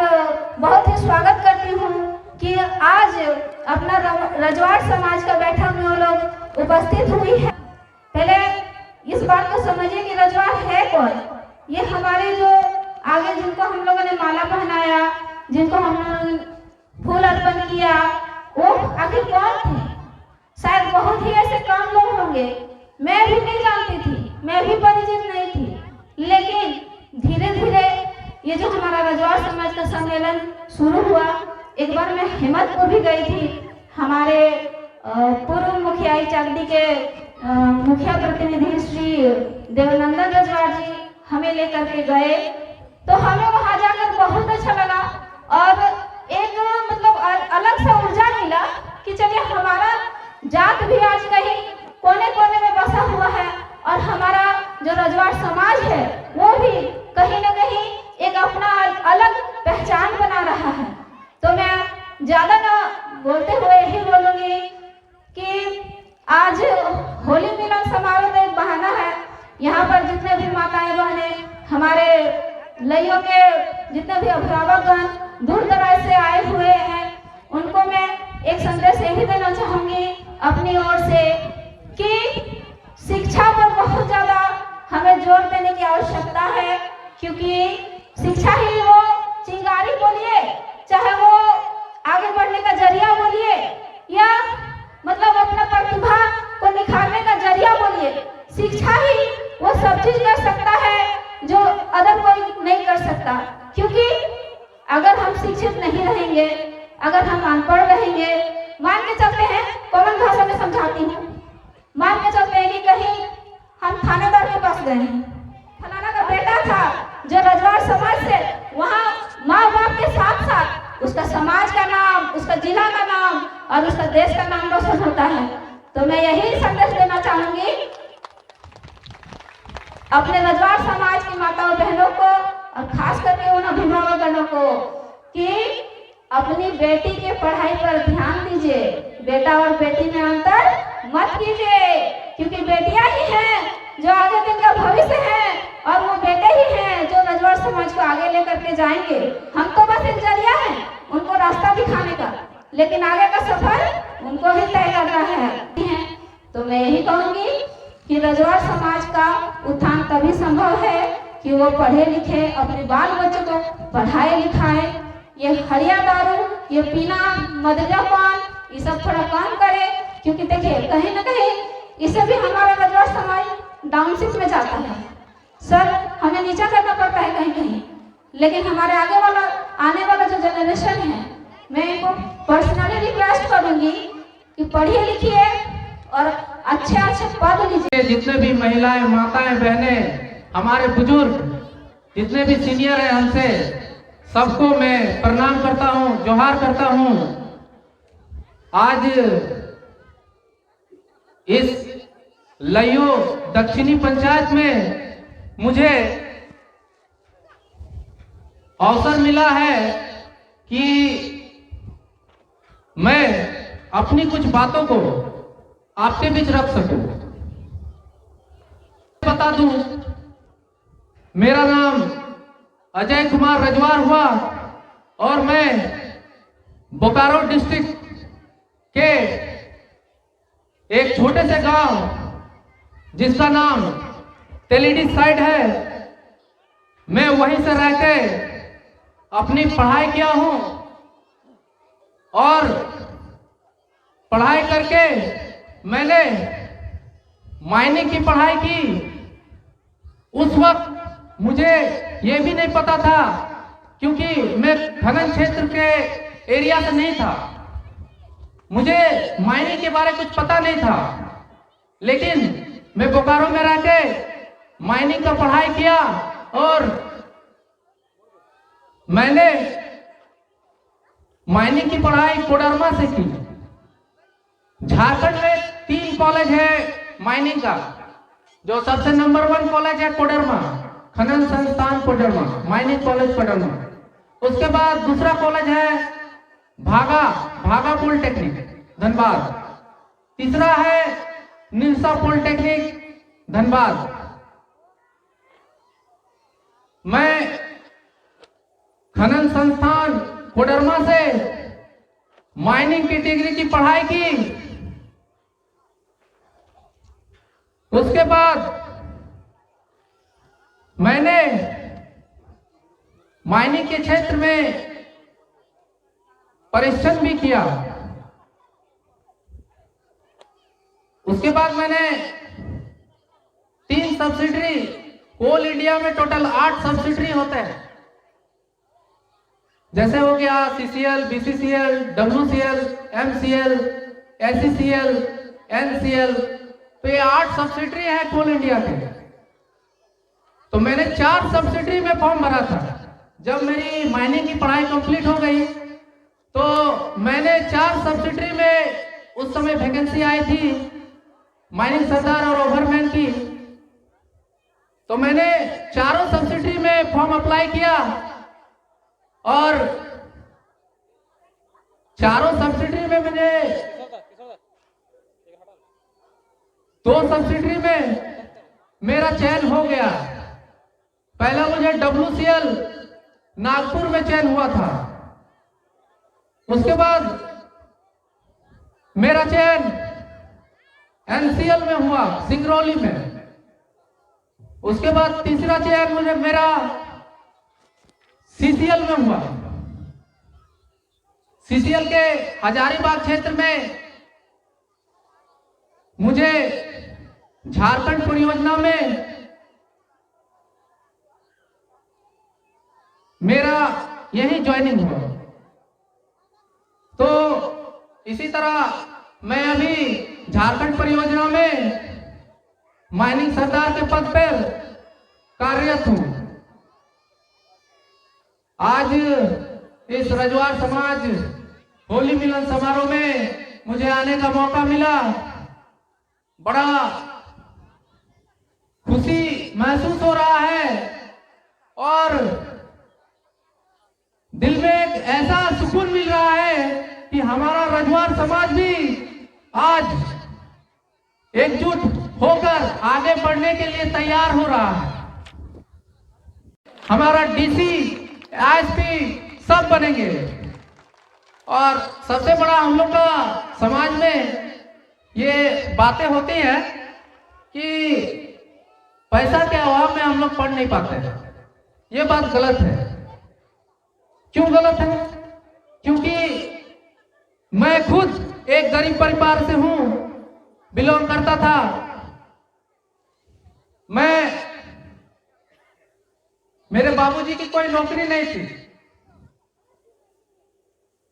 बहुत ही स्वागत करती हूँ कि आज अपना रजवाड़ समाज का बैठक में वो लोग उपस्थित हुई है। पहले इस बात को समझिए कि रजवाड़ है कौन। ये हमारे जो आगे जिनको हम लोगों ने माला पहनाया, जिनको हम लोगों ने फूल अर्पण किया, वो आखिर कौन थे? शायद बहुत ही ऐसे कम लोग होंगे, मैं भी नहीं जानती थी, मैं भी परिचित नहीं थी, लेकिन धीरे धीरे ये जो हमारा रजवाड़ समाज का सम्मेलन शुरू हुआ, एक बार मैं हिम्मतपुर भी गई थी। हमारे पूर्व मुखिया इचाकती के मुखिया प्रतिनिधि श्री देवनंदन रजवाड़ जी हमें लेकर के गए, तो हमें वहां जाकर बहुत अच्छा लगा और एक मतलब अलग सा ऊर्जा मिला कि चलिए हमारा जात भी आज कहीं कोने कोने में बसा हुआ है और हमारा जो रजवाड़ समाज है वो भी कहीं न कहीं एक अपना अलग पहचान बना रहा है। तो मैं ज्यादा ना बोलते हुए यही बोलूंगी कि आज होली मिलन समारोह तो एक बहाना है। यहाँ पर जितने भी माताएं बहनें, हमारे लइयों के जितने भी अभिभावक दूर दराज से आए हुए हैं, उनको मैं एक संदेश यही देना चाहूंगी अपनी ओर से कि शिक्षा पर बहुत ज्यादा हमें जोर देने की आवश्यकता है, क्योंकि शिक्षा ही वो चिंगारी बोलिए, चाहे वो आगे बढ़ने का जरिया बोलिए या मतलब अपना प्रतिभा को निखारने का जरिया बोलिए, शिक्षा ही वो सब चीज कर सकता है जो अदर कोई नहीं कर सकता। क्योंकि अगर हम शिक्षित नहीं रहेंगे, अगर हम अनपढ़ रहेंगे, मान के चलते हैं, कॉमन भाषा में समझाती हूँ, मान के चलते हैं कि कहीं हम थानेदार के पास गए हैं, फलाना का बेटा था जो रजवाड़ समाज से, वहाँ माँ बाप के साथ साथ उसका समाज का नाम, उसका जिला का नाम और उसका देश का नाम रोशन होता है। तो मैं यही संदेश देना चाहूंगी अपने रजवाड़ समाज की माताओं बहनों को और खास करके उन अभिभावकों को कि अपनी बेटी के पढ़ाई पर ध्यान दीजिए, बेटा और बेटी में अंतर मत कीजिए, क्योंकि बेटियां ही हैं जो आगे दिन का भविष्य है और वो बेटे ही हैं जो रजवाड़ समाज को आगे लेकर के जाएंगे। हम तो बस एक जरिया है उनको रास्ता दिखाने का, लेकिन आगे का सफर उनको ही तय करना है। तो मैं यही कहूंगी कि रजवाड़ समाज का उत्थान तभी संभव है कि वो पढ़े लिखे, अपने बाल बच्चों को पढ़ाए लिखाए, ये हरिया दारू, ये पीना, मदरा पान, ये सब थोड़ा कम करे, क्योंकि देखिए कहीं ना कहीं इससे भी हमारा रजवाड़ समाज डाउनशिप में जाता है। सर हमें नीचा करना पड़ता है कहीं कहीं, लेकिन हमारे आने वाला जो जनरेशन है, मैं इनको पर्सनली रिक्वेस्ट करूंगी कि पढ़िए लिखिए और अच्छे पद लीजिए। जितने भी महिलाएं, माताएं, बहनें, हमारे बुजुर्ग जितने भी सीनियर हैं हमसे, सबको मैं प्रणाम करता हूं, जोहार करता हूं। आज इस लइयो दक्षिणी पंचायत में मुझे अवसर मिला है कि मैं अपनी कुछ बातों को आपके बीच रख सकूं। बता दूं, मेरा नाम अजय कुमार रजवाड़ हुआ और मैं बोकारो डिस्ट्रिक्ट के एक छोटे से गांव जिसका नाम तेलीडी साइड है, मैं वहीं से रह के अपनी पढ़ाई किया हूं और पढ़ाई करके मैंने माइनिंग की पढ़ाई की। उस वक्त मुझे ये भी नहीं पता था, क्योंकि मैं खनन क्षेत्र के एरिया से नहीं था, मुझे माइनिंग के बारे में कुछ पता नहीं था। लेकिन मैं बोकारो में रह के माइनिंग का पढ़ाई किया और मैंने माइनिंग की पढ़ाई कोडरमा से की। झारखंड में 3 कॉलेज है माइनिंग का, जो सबसे नंबर 1 कॉलेज है कोडरमा, खनन संस्थान कोडरमा, माइनिंग कॉलेज कोडरमा। उसके बाद दूसरा कॉलेज है भागा पॉलिटेक्निक धनबाद, तीसरा है निरसा पॉलिटेक्निक धनबाद। मैं खनन संस्थान कोडरमा से माइनिंग की डिग्री की पढ़ाई की। उसके बाद मैंने माइनिंग के क्षेत्र में परिश्रम भी किया। उसके बाद मैंने 3 सब्सिडरी, कोल इंडिया में टोटल 8 सब्सिडरी होते हैं, जैसे हो गया CCL, BCCL, WCL, MCL, SCCL, NCL, तो ये 8 सब्सिडरी है कोल इंडिया के। तो मैंने 4 सब्सिडरी में फॉर्म भरा था। जब मेरी माइनिंग की पढ़ाई कंप्लीट हो गई तो मैंने 4 सब्सिडरी में उस समय वैकेंसी आई थी माइनिंग सरदार और ओवरमैन की, तो मैंने चारों सब्सिडरी में फॉर्म अप्लाई किया और चारों सब्सिडरी में मुझे 2 सब्सिडरी में मेरा चयन हो गया। पहला मुझे WCL नागपुर में चयन हुआ था, उसके बाद मेरा चयन NCL में हुआ सिंगरौली में, उसके बाद तीसरा चयन मुझे मेरा CCL में हुआ। CCL के हजारीबाग क्षेत्र में मुझे झारखंड परियोजना में मेरा यही ज्वाइनिंग हुआ। तो इसी तरह मैं अभी झारखंड परियोजना में माइनिंग सरदार के पद पर कार्यरत हूं। आज इस रजवाड़ समाज होली मिलन समारोह में मुझे आने का मौका मिला, बड़ा खुशी महसूस हो रहा है और दिल में एक ऐसा सुकून मिल रहा है कि हमारा रजवाड़ समाज भी आज एकजुट होकर आगे बढ़ने के लिए तैयार हो रहा है। हमारा DC, ISP सब बनेंगे और सबसे बड़ा हम लोग का समाज में ये बातें होती हैं कि पैसा के अभाव में हम लोग पढ़ नहीं पाते हैं। ये बात गलत है। क्यों गलत है? क्योंकि मैं खुद एक गरीब परिवार से हूं, बिलोंग करता था। मेरे बाबूजी की कोई नौकरी नहीं थी।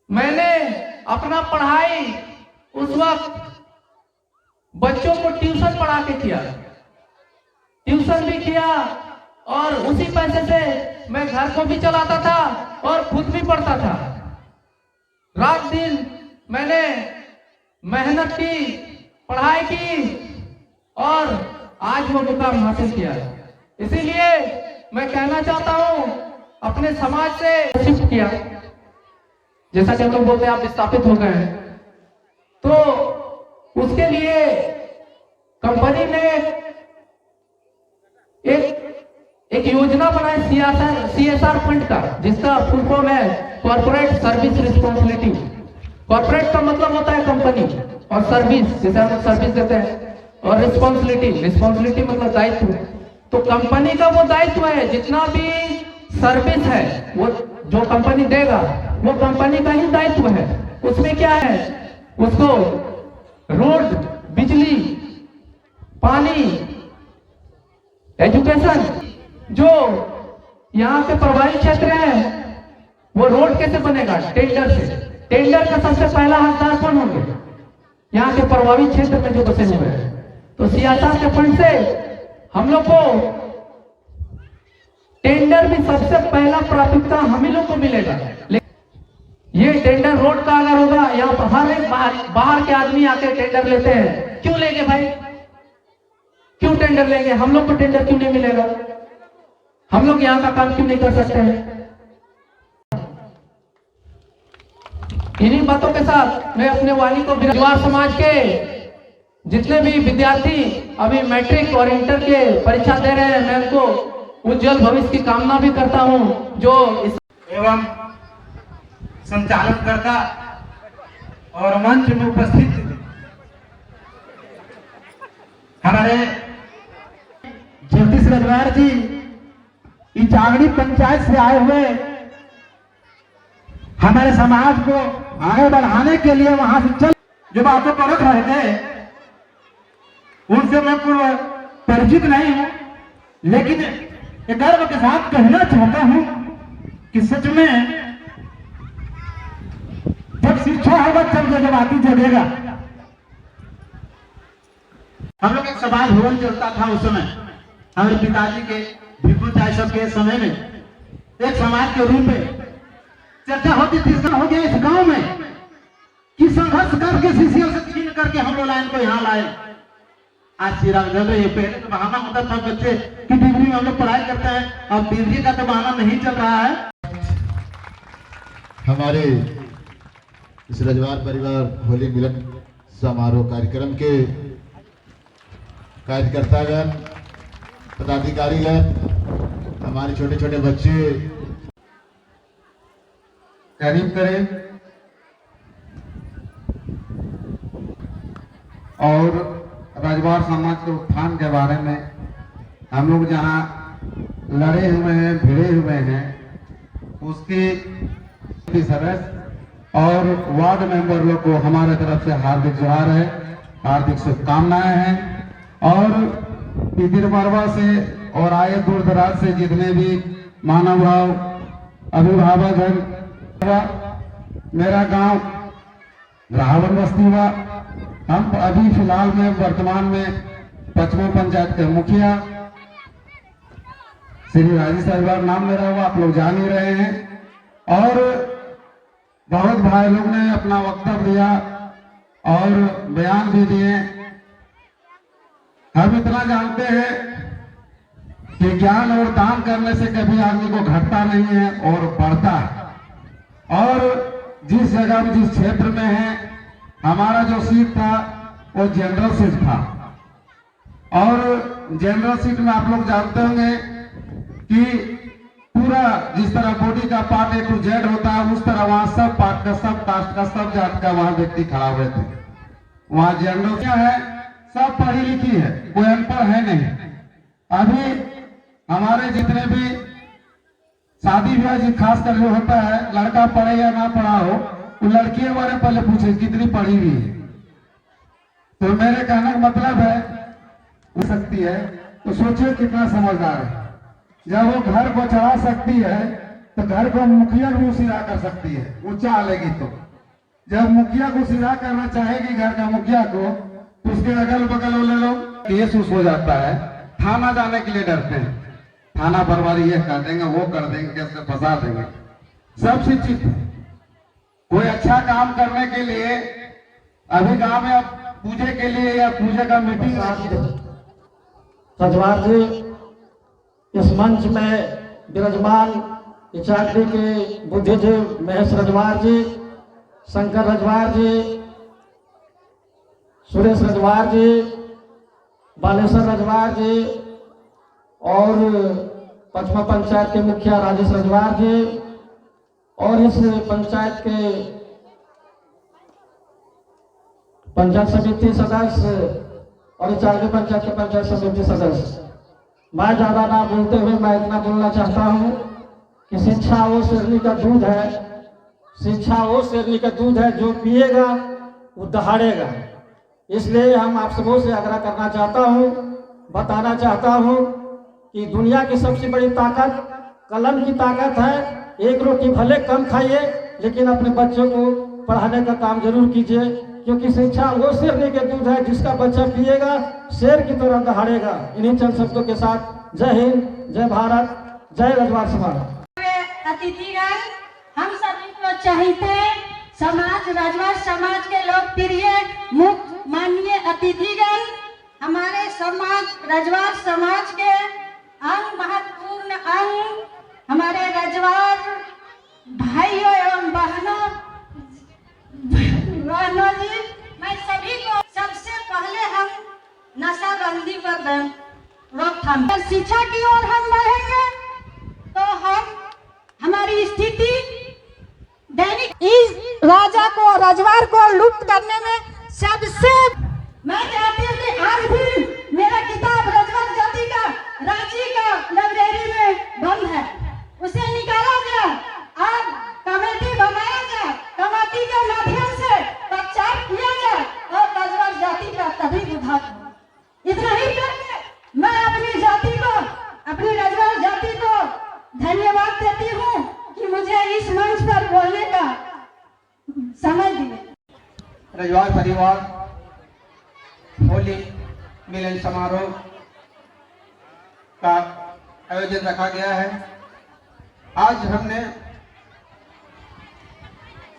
मैंने अपना पढ़ाई उस वक्त बच्चों को ट्यूशन पढ़ा के किया, ट्यूशन भी किया और उसी पैसे से मैं घर को भी चलाता था और खुद भी पढ़ता था। रात दिन मैंने मेहनत की, पढ़ाई की और आज वो मुकाम हासिल किया। इसीलिए मैं कहना चाहता हूं, अपने समाज से शिफ्ट किया, जैसा कि हम लोग बोलते हैं आप विस्थापित हो गए हैं, तो उसके लिए कंपनी ने एक योजना बनाई CSR फंड का, जिसका फुल फॉर्म है कॉर्पोरेट सर्विस रिस्पॉन्सिबिलिटी। कॉर्पोरेट का मतलब होता है कंपनी और सर्विस, जैसे हम सर्विस देते हैं, और रिस्पॉन्सिबिलिटी मतलब दायित्व। तो कंपनी का वो दायित्व है, जितना भी सर्विस है वो जो कंपनी देगा वो कंपनी का ही दायित्व है। उसमें क्या है, उसको रोड, बिजली, पानी, एजुकेशन, जो यहाँ के प्रभावित क्षेत्र है वो रोड कैसे बनेगा, टेंडर से। टेंडर का सबसे पहला हकदार कौन होंगे, यहाँ के प्रभावित क्षेत्र में जो बसे हुए हैं। तो सीआईएसआर के फंड से हम लोग को टेंडर भी सबसे पहला प्राथमिकता हम ही लोग को मिलेगा। ये टेंडर रोड का अगर होगा, यहाँ पर हर एक बाहर के आदमी आके टेंडर लेते हैं। क्यों लेंगे भाई, क्यों टेंडर लेंगे? हम लोग को टेंडर क्यों नहीं मिलेगा? हम लोग यहाँ का काम क्यों नहीं कर सकते हैं? इन्हीं बातों के साथ मैं अपने वाणी को रजवार समाज के जितने भी विद्यार्थी अभी मैट्रिक और इंटर के परीक्षा दे रहे हैं, मैं उनको उज्जवल भविष्य की कामना भी करता हूं। जो इस एवं संचालनकर्ता और मंच में उपस्थित हमारे जगदीश रजवार जी, इचागड़ी पंचायत से आए हुए हमारे समाज को आगे बढ़ाने के लिए वहां से चल जो बातों को रख रहे थे, उनसे मैं पूर्व परिचित नहीं हूं, लेकिन गर्व के साथ कहना चाहता हूं कि सच में जब शिक्षा होगा तब जज्बाती जगेगा। हम लोग एक समाज भवन चलता था उस समय, हमारे पिताजी के भिक्षु चाय सब के समय में एक समाज के रूप में चर्चा होती थी। हो गया इस गांव में कि संघर्ष करके सीसीएल से छीन करके हम लोग लाइन को यहाँ लाए। आज चिराग जल रही है, पहले तो बहाना होता था बच्चे की डिग्री में हम लोग पढ़ाई करते हैं, अब डिग्री का तो बहाना नहीं चल रहा है। हमारे इस रजवार परिवार होली मिलन समारोह कार्यक्रम के कार्यकर्तागण, पदाधिकारीगण, हमारे छोटे छोटे बच्चे करीब करीब और रजवार समाज के उत्थान के बारे में हम लोग जहाँ लड़े हुए हैं, भिड़े हुए हैं, उसकी सदस्य और वार्ड मेंबर लोग को हमारे तरफ से हार्दिक जोहार है, हार्दिक शुभकामनाएं हैं। और पीतिर मरवा से और आए दूर दराज से जितने भी मानव भाव अभिभावक हैं, मेरा गांव रावण बस्ती हुआ। हम अभी फिलहाल में वर्तमान में पचमा पंचायत के मुखिया श्री राजेश रजवार नाम मेरा हुआ, आप लोग जान ही रहे हैं। और बहुत भाई लोग ने अपना वक्तव्य दिया और बयान भी दिए। हम इतना जानते हैं कि ज्ञान और दान करने से कभी आदमी को घटता नहीं है और बढ़ता है। और जिस जगह में, जिस क्षेत्र में है, हमारा जो सीट था वो जनरल सीट था। और जनरल सीट में आप लोग जानते होंगे कि पूरा जिस तरह बॉडी का पार्ट A to Z होता है, उस तरह वहां सब पार्ट का, सब कास्ट का, सब जात का वहां व्यक्ति खड़ा हुए थे। वहां जनरल क्या है, सब पढ़ी लिखी है, कोई अनपढ़ है नहीं। अभी हमारे जितने भी शादी ब्याह जी खास कर जो होता है, लड़का पढ़े या ना पढ़ा हो, वो लड़की हमारे पहले पूछे कितनी पढ़ी हुई है। तो मेरे कहने का मतलब है हो सकती है, तो सोचिए कितना समझदार है। जब वो घर को चला सकती है तो घर को मुखिया भी सीधा कर सकती है, ऊंचा लेगी। तो जब मुखिया को सीधा करना चाहेगी घर का मुखिया को, तो उसके अगल बगल वाले लोग केस उस हो जाता है, थाना जाने के लिए डरते हैं। थाना बर्बादी ये कर देंगे, वो कर देंगे, कैसे फंसा देंगे। सब शिक्षित है। कोई अच्छा काम करने के लिए अभी गांव में अब पूजे के लिए या पूजे का मीटिंग रजवार जी इस मंच में विराजमान इचागड़ी के बुद्धिजीव महेश रजवार जी, शंकर रजवार जी, सुरेश रजवार जी, बालेश्वर रजवार जी और पचमा पंचायत के मुखिया राजेश रजवार जी और इस पंचायत के पंचायत समिति सदस्य और इचागड़ी पंचायत के पंचायत समिति सदस्य मैं ज़्यादा ना बोलते हुए मैं इतना बोलना चाहता हूँ कि शिक्षा वो शेरनी का दूध है, शिक्षा वो शेरनी का दूध है जो पिएगा वो दहाड़ेगा। इसलिए हम आप सबों से आग्रह करना चाहता हूँ, बताना चाहता हूँ कि दुनिया की सबसे बड़ी ताकत कलम की ताकत है। एक रोटी भले कम खाइए लेकिन अपने बच्चों को पढ़ाने का काम जरूर कीजिए, क्योंकि शिक्षा वो शेरनी के दूध है जिसका बच्चा पिएगा शेर की तरह दहाड़ेगा। इन्हीं चंद शब्दों के साथ जय हिंद, जय भारत, जय रजवाड़ समाज। अतिथिगण, हम सभी को चाहते समाज रजवाड़ समाज के लोकप्रिय मुख्य माननीय अतिथिगण, हमारे समाज रजवाड़ समाज के अंग महत्वपूर्ण अंग हमारे रजवाड़ भाइयों एवं बहनों जी, मैं सभी को सबसे पहले हम नशाबंदी पर रोकथाम शिक्षा की ओर हम बढ़ेंगे तो हम हमारी स्थिति दैनिक इस राजा को रजवाड़ को लुप्त करने में सबसे मैं चाहती हूँ कि आज भी मेरा किताब रजवाड़ जाति का रांची का लाइब्रेरी में बंद है, उसे निकाला जाए, अब कमेटी बनाया जाए, कमेटी के माध्यम से प्रचार किया जाए और रजवाड़ जाति का तभी विभाग हो। इतना ही करके मैं अपनी जाति को, अपनी रजवाड़ जाति को धन्यवाद देती हूँ कि मुझे इस मंच पर बोलने का समय दिए। रजवाड़ परिवार होली मिलन समारोह का आयोजन रखा गया है। आज हमने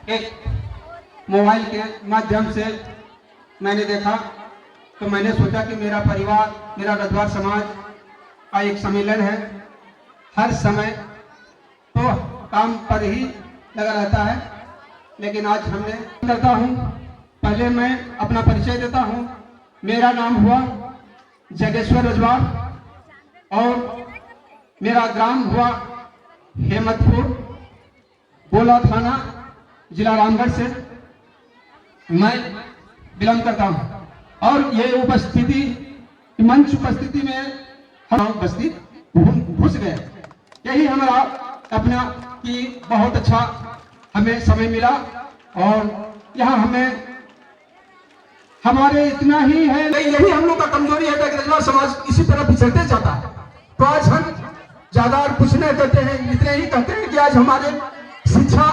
एक मोबाइल के माध्यम से मैंने देखा तो मैंने सोचा कि मेरा परिवार, मेरा रजवाड़ समाज का एक सम्मेलन है। हर समय तो काम पर ही लगा रहता है, लेकिन आज हमने करता हूँ। पहले मैं अपना परिचय देता हूँ। मेरा नाम हुआ जगेश्वर रजवाड़ और मेरा ग्राम हुआ हेमतपुर, बोला थाना, जिला रामगढ़ से मैं बिलोंग करता हूँ। और ये उपस्थिति, मंच उपस्थिति में हम उपस्थित घुस गए। यही हमारा अपना कि बहुत अच्छा हमें समय मिला और यहाँ हमें हमारे इतना ही है, यही हम लोग का कमजोरी है कि रजवाड़ समाज इसी तरह पिछड़ते जाता है। तो आज हम ज्यादा कुछ नहीं कहते हैं, इतने ही कहते हैं कि आज हमारे शिक्षा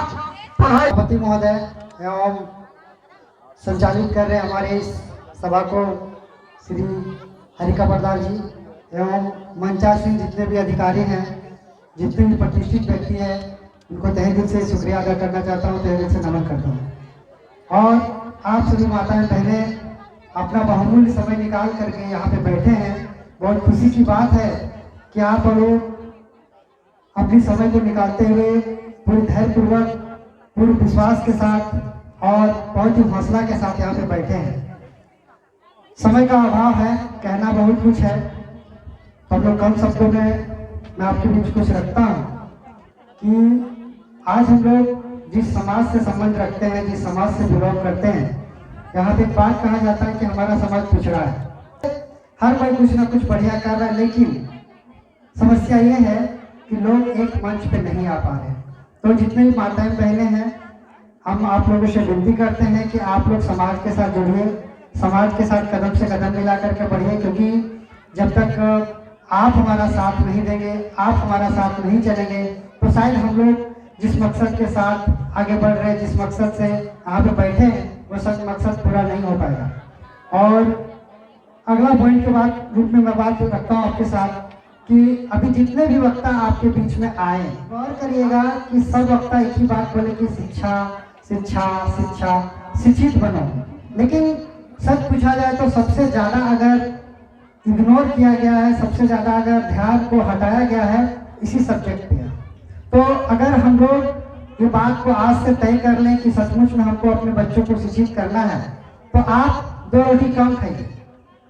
पढ़ाई सभापति महोदय एवं संचालित कर रहे हमारे इस सभा को श्री हरिका प्रधान जी एवं मंचासीन जितने भी अधिकारी हैं, जितने भी प्रतिष्ठित व्यक्ति हैं, उनको तहे दिल से शुक्रिया अदा करना चाहता हूँ, तहे दिल से नमन करता हूँ। और आप सभी माताएं बहनें अपना बहुमूल्य समय निकाल करके यहाँ पे बैठे हैं। बहुत खुशी की बात है कि आप लोग अपनी समय को निकालते हुए पूरी धैर्यपूर्वक, पूरे विश्वास के साथ और बहुत ही हौसला के साथ यहाँ पे बैठे हैं। समय का अभाव है, कहना बहुत कुछ है, हम लोग कम शब्दों में मैं आपके बीच कुछ रखता हूँ कि आज हम लोग जिस समाज से संबंध रखते हैं, जिस समाज से बिलोंग करते हैं, यहाँ पे एक बात कहा जाता है कि हमारा समाज पिछड़ा है। हर कोई कुछ ना कुछ बढ़िया कर रहा है, लेकिन समस्या ये है कि लोग एक मंच पे नहीं आ पा रहे। तो जितने भी माताएं बहनें हैं, हम आप लोगों से विनती करते हैं कि आप लोग समाज के साथ जुड़िए, समाज के साथ कदम से कदम मिला करके बढ़िए, क्योंकि जब तक आप हमारा साथ नहीं देंगे, आप हमारा साथ नहीं चलेंगे, तो शायद हम लोग जिस मकसद के साथ आगे बढ़ रहे हैं, जिस मकसद से यहाँ पे बैठे हैं, वो सब मकसद पूरा नहीं हो पाएगा। और अगला पॉइंट के बाद रूप में मैं बात रखता हूँ आपके साथ कि अभी जितने भी वक्ता आपके बीच में आए, गौर करिएगा कि सब वक्ता एक ही बात बोले कि शिक्षा शिक्षा शिक्षा, शिक्षित बनो। लेकिन सच पूछा जाए तो सबसे ज़्यादा अगर इग्नोर किया गया है, सबसे ज़्यादा अगर ध्यान को हटाया गया है इसी सब्जेक्ट पे है। तो अगर हम लोग ये बात को आज से तय कर लें कि सचमुच में हमको अपने बच्चों को शिक्षित करना है, तो आप 2 रोटी कम खाइए,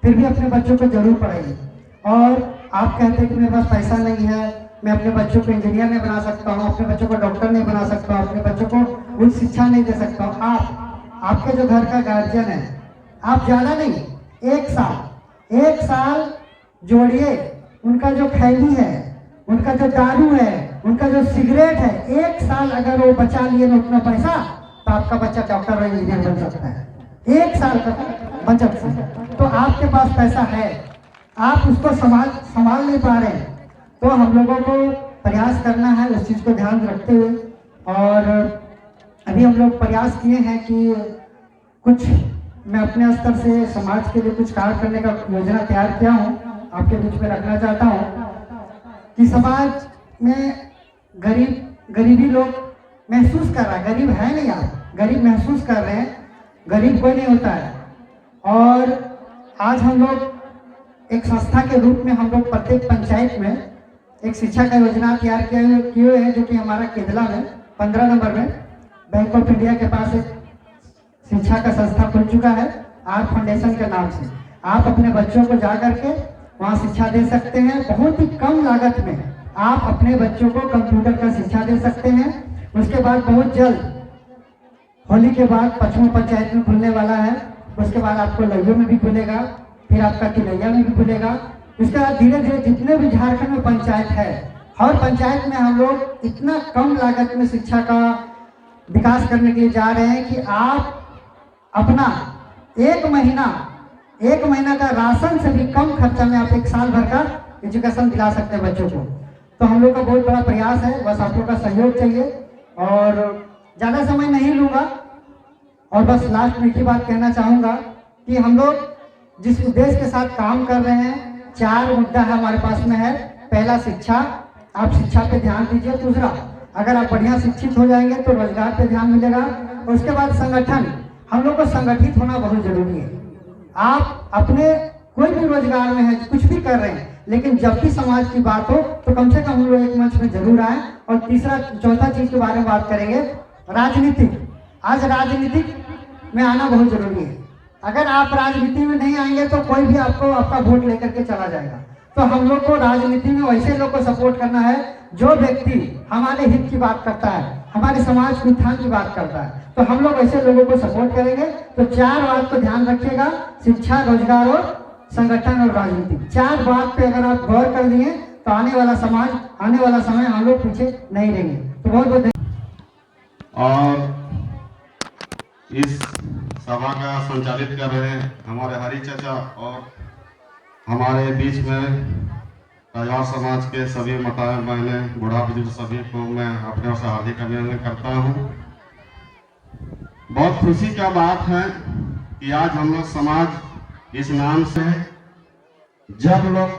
फिर भी अपने बच्चों को जरूर पढ़ाइए। और आप कहते हैं कि मेरे पास पैसा नहीं है, मैं अपने बच्चों को इंजीनियर नहीं बना सकता हूँ, अपने बच्चों को डॉक्टर नहीं बना सकता हूँ, अपने बच्चों को उच्च शिक्षा नहीं दे सकता हूँ। आपके जो घर का गार्जियन है, आप ज़्यादा नहीं, 1 साल जोड़िए उनका जो खैनी है, उनका जो दारू है, उनका जो सिगरेट है, 1 साल अगर वो बचा लिए ना उतना पैसा, तो आपका बच्चा डॉक्टर और इंजीनियर बन सकता है 1 साल का बचत से। तो आपके पास पैसा है, आप उसको संभाल नहीं पा रहे हैं, तो हम लोगों को प्रयास करना है उस चीज़ को ध्यान रखते हुए। और अभी हम लोग प्रयास किए हैं कि कुछ मैं अपने स्तर से समाज के लिए कुछ कार्य करने का योजना तैयार किया हूँ, आपके बीच में रखना चाहता हूँ कि समाज में गरीबी लोग महसूस कर रहा है, गरीब है नहीं, आप गरीब महसूस कर रहे हैं, गरीब कोई नहीं होता है। और आज हम लोग एक संस्था के रूप में हम लोग प्रत्येक पंचायत में एक शिक्षा का योजना तैयार किए हुए हैं, जो कि हमारा केदला में 15 नंबर में बैंक ऑफ इंडिया के पास एक शिक्षा का संस्था खुल चुका है, आर फाउंडेशन के नाम से। आप अपने बच्चों को जा करके वहाँ शिक्षा दे सकते हैं, बहुत ही कम लागत में आप अपने बच्चों को कंप्यूटर का शिक्षा दे सकते हैं। उसके बाद बहुत जल्द होली के बाद पचमो पंचायत में खुलने वाला है, उसके बाद आपको लइयो में भी खुलेगा, फिर आपका तिलैया में भी खुलेगा। उसके बाद धीरे धीरे जितने भी झारखंड में पंचायत है, हर पंचायत में हम लोग इतना कम लागत में शिक्षा का विकास करने के लिए जा रहे हैं कि आप अपना एक महीना का राशन से भी कम खर्चा में आप 1 साल भर का एजुकेशन दिला सकते हैं बच्चों को। तो हम लोग का बहुत बड़ा प्रयास है, बस आप लोग का सहयोग चाहिए। और ज़्यादा समय नहीं लूँगा, और बस लास्ट में एक ही बात कहना चाहूँगा कि हम लोग जिस उद्देश्य के साथ काम कर रहे हैं, 4 मुद्दा है हमारे पास में है। पहला शिक्षा, आप शिक्षा पे ध्यान दीजिए। दूसरा, अगर आप बढ़िया शिक्षित हो जाएंगे तो रोजगार पे ध्यान मिलेगा। और उसके बाद संगठन, हम लोग को संगठित होना बहुत जरूरी है। आप अपने कोई भी रोजगार में है, कुछ भी कर रहे हैं, लेकिन जब भी समाज की बात हो तो कम से कम हम लोग एक मंच में जरूर आए। और तीसरा चौथा चीज के बारे में बात करेंगे, राजनीतिक। आज राजनीतिक में आना बहुत जरूरी है। अगर आप राजनीति में नहीं आएंगे तो कोई भी आपको आपका वोट लेकर के चला जाएगा। तो हम लोग को राजनीति में वैसे लोग को सपोर्ट करना है जो व्यक्ति हमारे हित की बात करता है, हमारे समाज के उत्थान की बात करता है। तो हम लोग ऐसे लोगों को सपोर्ट करेंगे। तो 4 बात को ध्यान रखिएगा, शिक्षा, रोजगार और संगठन और राजनीति। 4 बात पे अगर आप गौर कर दिए तो आने वाला समय हम लोग पीछे नहीं रहेंगे। तो बहुत बहुत और इस सभा का संचालित कर रहे हैं हमारे हरि चाचा, और हमारे बीच में रजवार समाज के सभी माताएं बहनें, बूढ़ा बुजुर्ग सभी को मैं अपने ओर से हार्दिक अभिनंदन करता हूं। बहुत खुशी का बात है कि आज हम लोग समाज इस नाम से, जब लोग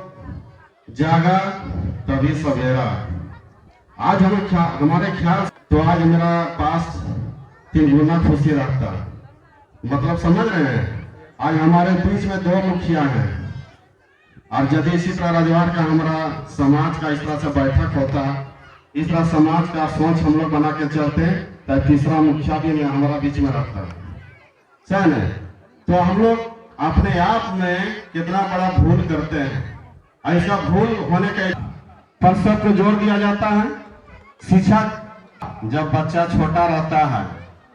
जागा तभी सवेरा। आज हमारे ख्याल तो आज मेरा पास 3 गुना खुशी रखता, मतलब समझ रहे हैं। आज हमारे बीच में 2 मुखिया हैं, और यदि इसी तरह रजवार का हमारा समाज का इस तरह से बैठक होता, इस तरह समाज का सोच हम लोग बना के चलते, तो तीसरा मुखिया भी हमारा बीच में रहता है। तो हम लोग अपने आप में कितना बड़ा भूल करते हैं। ऐसा भूल होने के फलसफे को जोड़ दिया जाता है। शिक्षा, जब बच्चा छोटा रहता है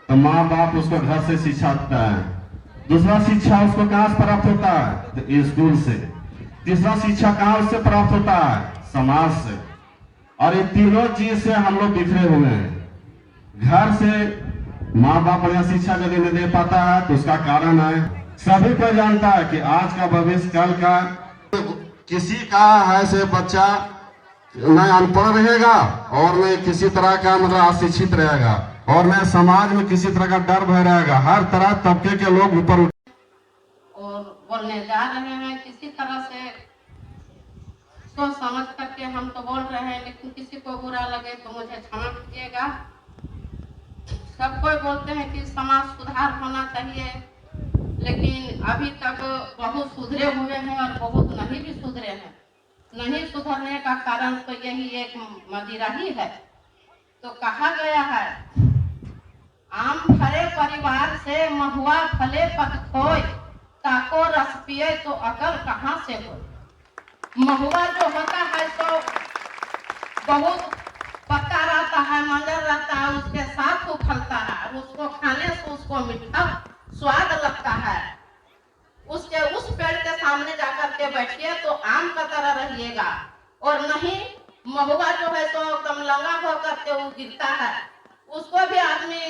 तो माँ बाप उसको घर से शिक्षा देता है। दूसरा शिक्षा उसको कहाँ से प्राप्त होता है? तो स्कूल से। तीसरा शिक्षा कहाँ उससे प्राप्त होता है? समाज से। और ये तीनों चीज से हम लोग बिखरे हुए हैं। घर से माँ बाप बढ़िया शिक्षा यदि नहीं दे पाता है तो उसका कारण है, सभी को जानता है कि आज का भविष्य कल का। किसी का है से बच्चा न अनपढ़ रहेगा और न किसी तरह का मतलब अशिक्षित रहेगा, और न समाज में किसी तरह का डर भय रहेगा। हर तरह तबके के लोग ऊपर और बोलने जा रहे हैं। किसी तरह से सोच समझ करके हम तो बोल रहे हैं, लेकिन किसी को बुरा लगे तो मुझे क्षमा कीजिएगा। सब कोई बोलते हैं कि समाज सुधार होना चाहिए, लेकिन अभी तक बहुत सुधरे हुए हैं और बहुत नहीं भी सुधरे हैं। नहीं सुधरने का कारण तो यही एक मदिरा ही है। तो कहा गया है, आम फरे परिवार से महुआ फले पक खोय, ताको रस पिए तो अकल कहाँ से हो। महुआ जो होता है तो बहुत पक्का रहता है, मंजर रहता है, उसके साथ वो फलता है, उसको खाने से उसको मीठा स्वाद लगता है। उसके उस पेड़ के सामने जाकर के बैठिए तो आम का तरह रहिएगा। गिरता है, उसको भी आदमी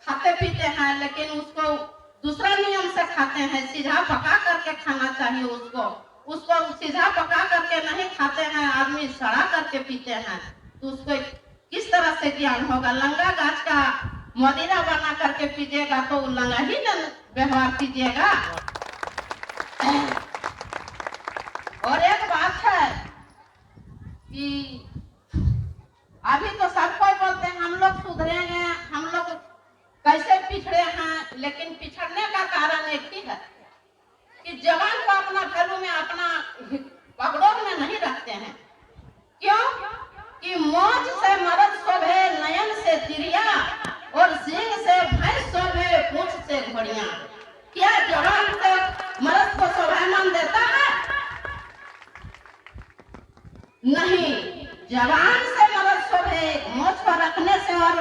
खाते पीते हैं, लेकिन उसको दूसरा नियम से खाते हैं, सीधा पका करके खाना चाहिए उसको सीधा पका करके नहीं खाते हैं, आदमी सड़ा करके पीते हैं, तो उसको किस तरह से ज्ञान होगा। लंगा गाछ का मदिरा बना करके पीजिएगा तो लंगा ही न व्यवहार कीजिएगा। और एक बात है कि अभी तो सब कोई बोलते हैं हम लोग सुधरेंगे, हम लोग कैसे पिछड़े हैं, लेकिन पिछड़ने का कारण एक ही है कि जवान को अपना घरों में अपना पगड़ों में नहीं रखते हैं। क्यों? कि मौज से मरद शोभे नयन से तिरिया और सिंह से भैंस शोभे पूंछ से घोड़िया। क्या जवान से मरद को शोभायमान देता है? नहीं, जवान से मरद शोभे मौज पर रखने से और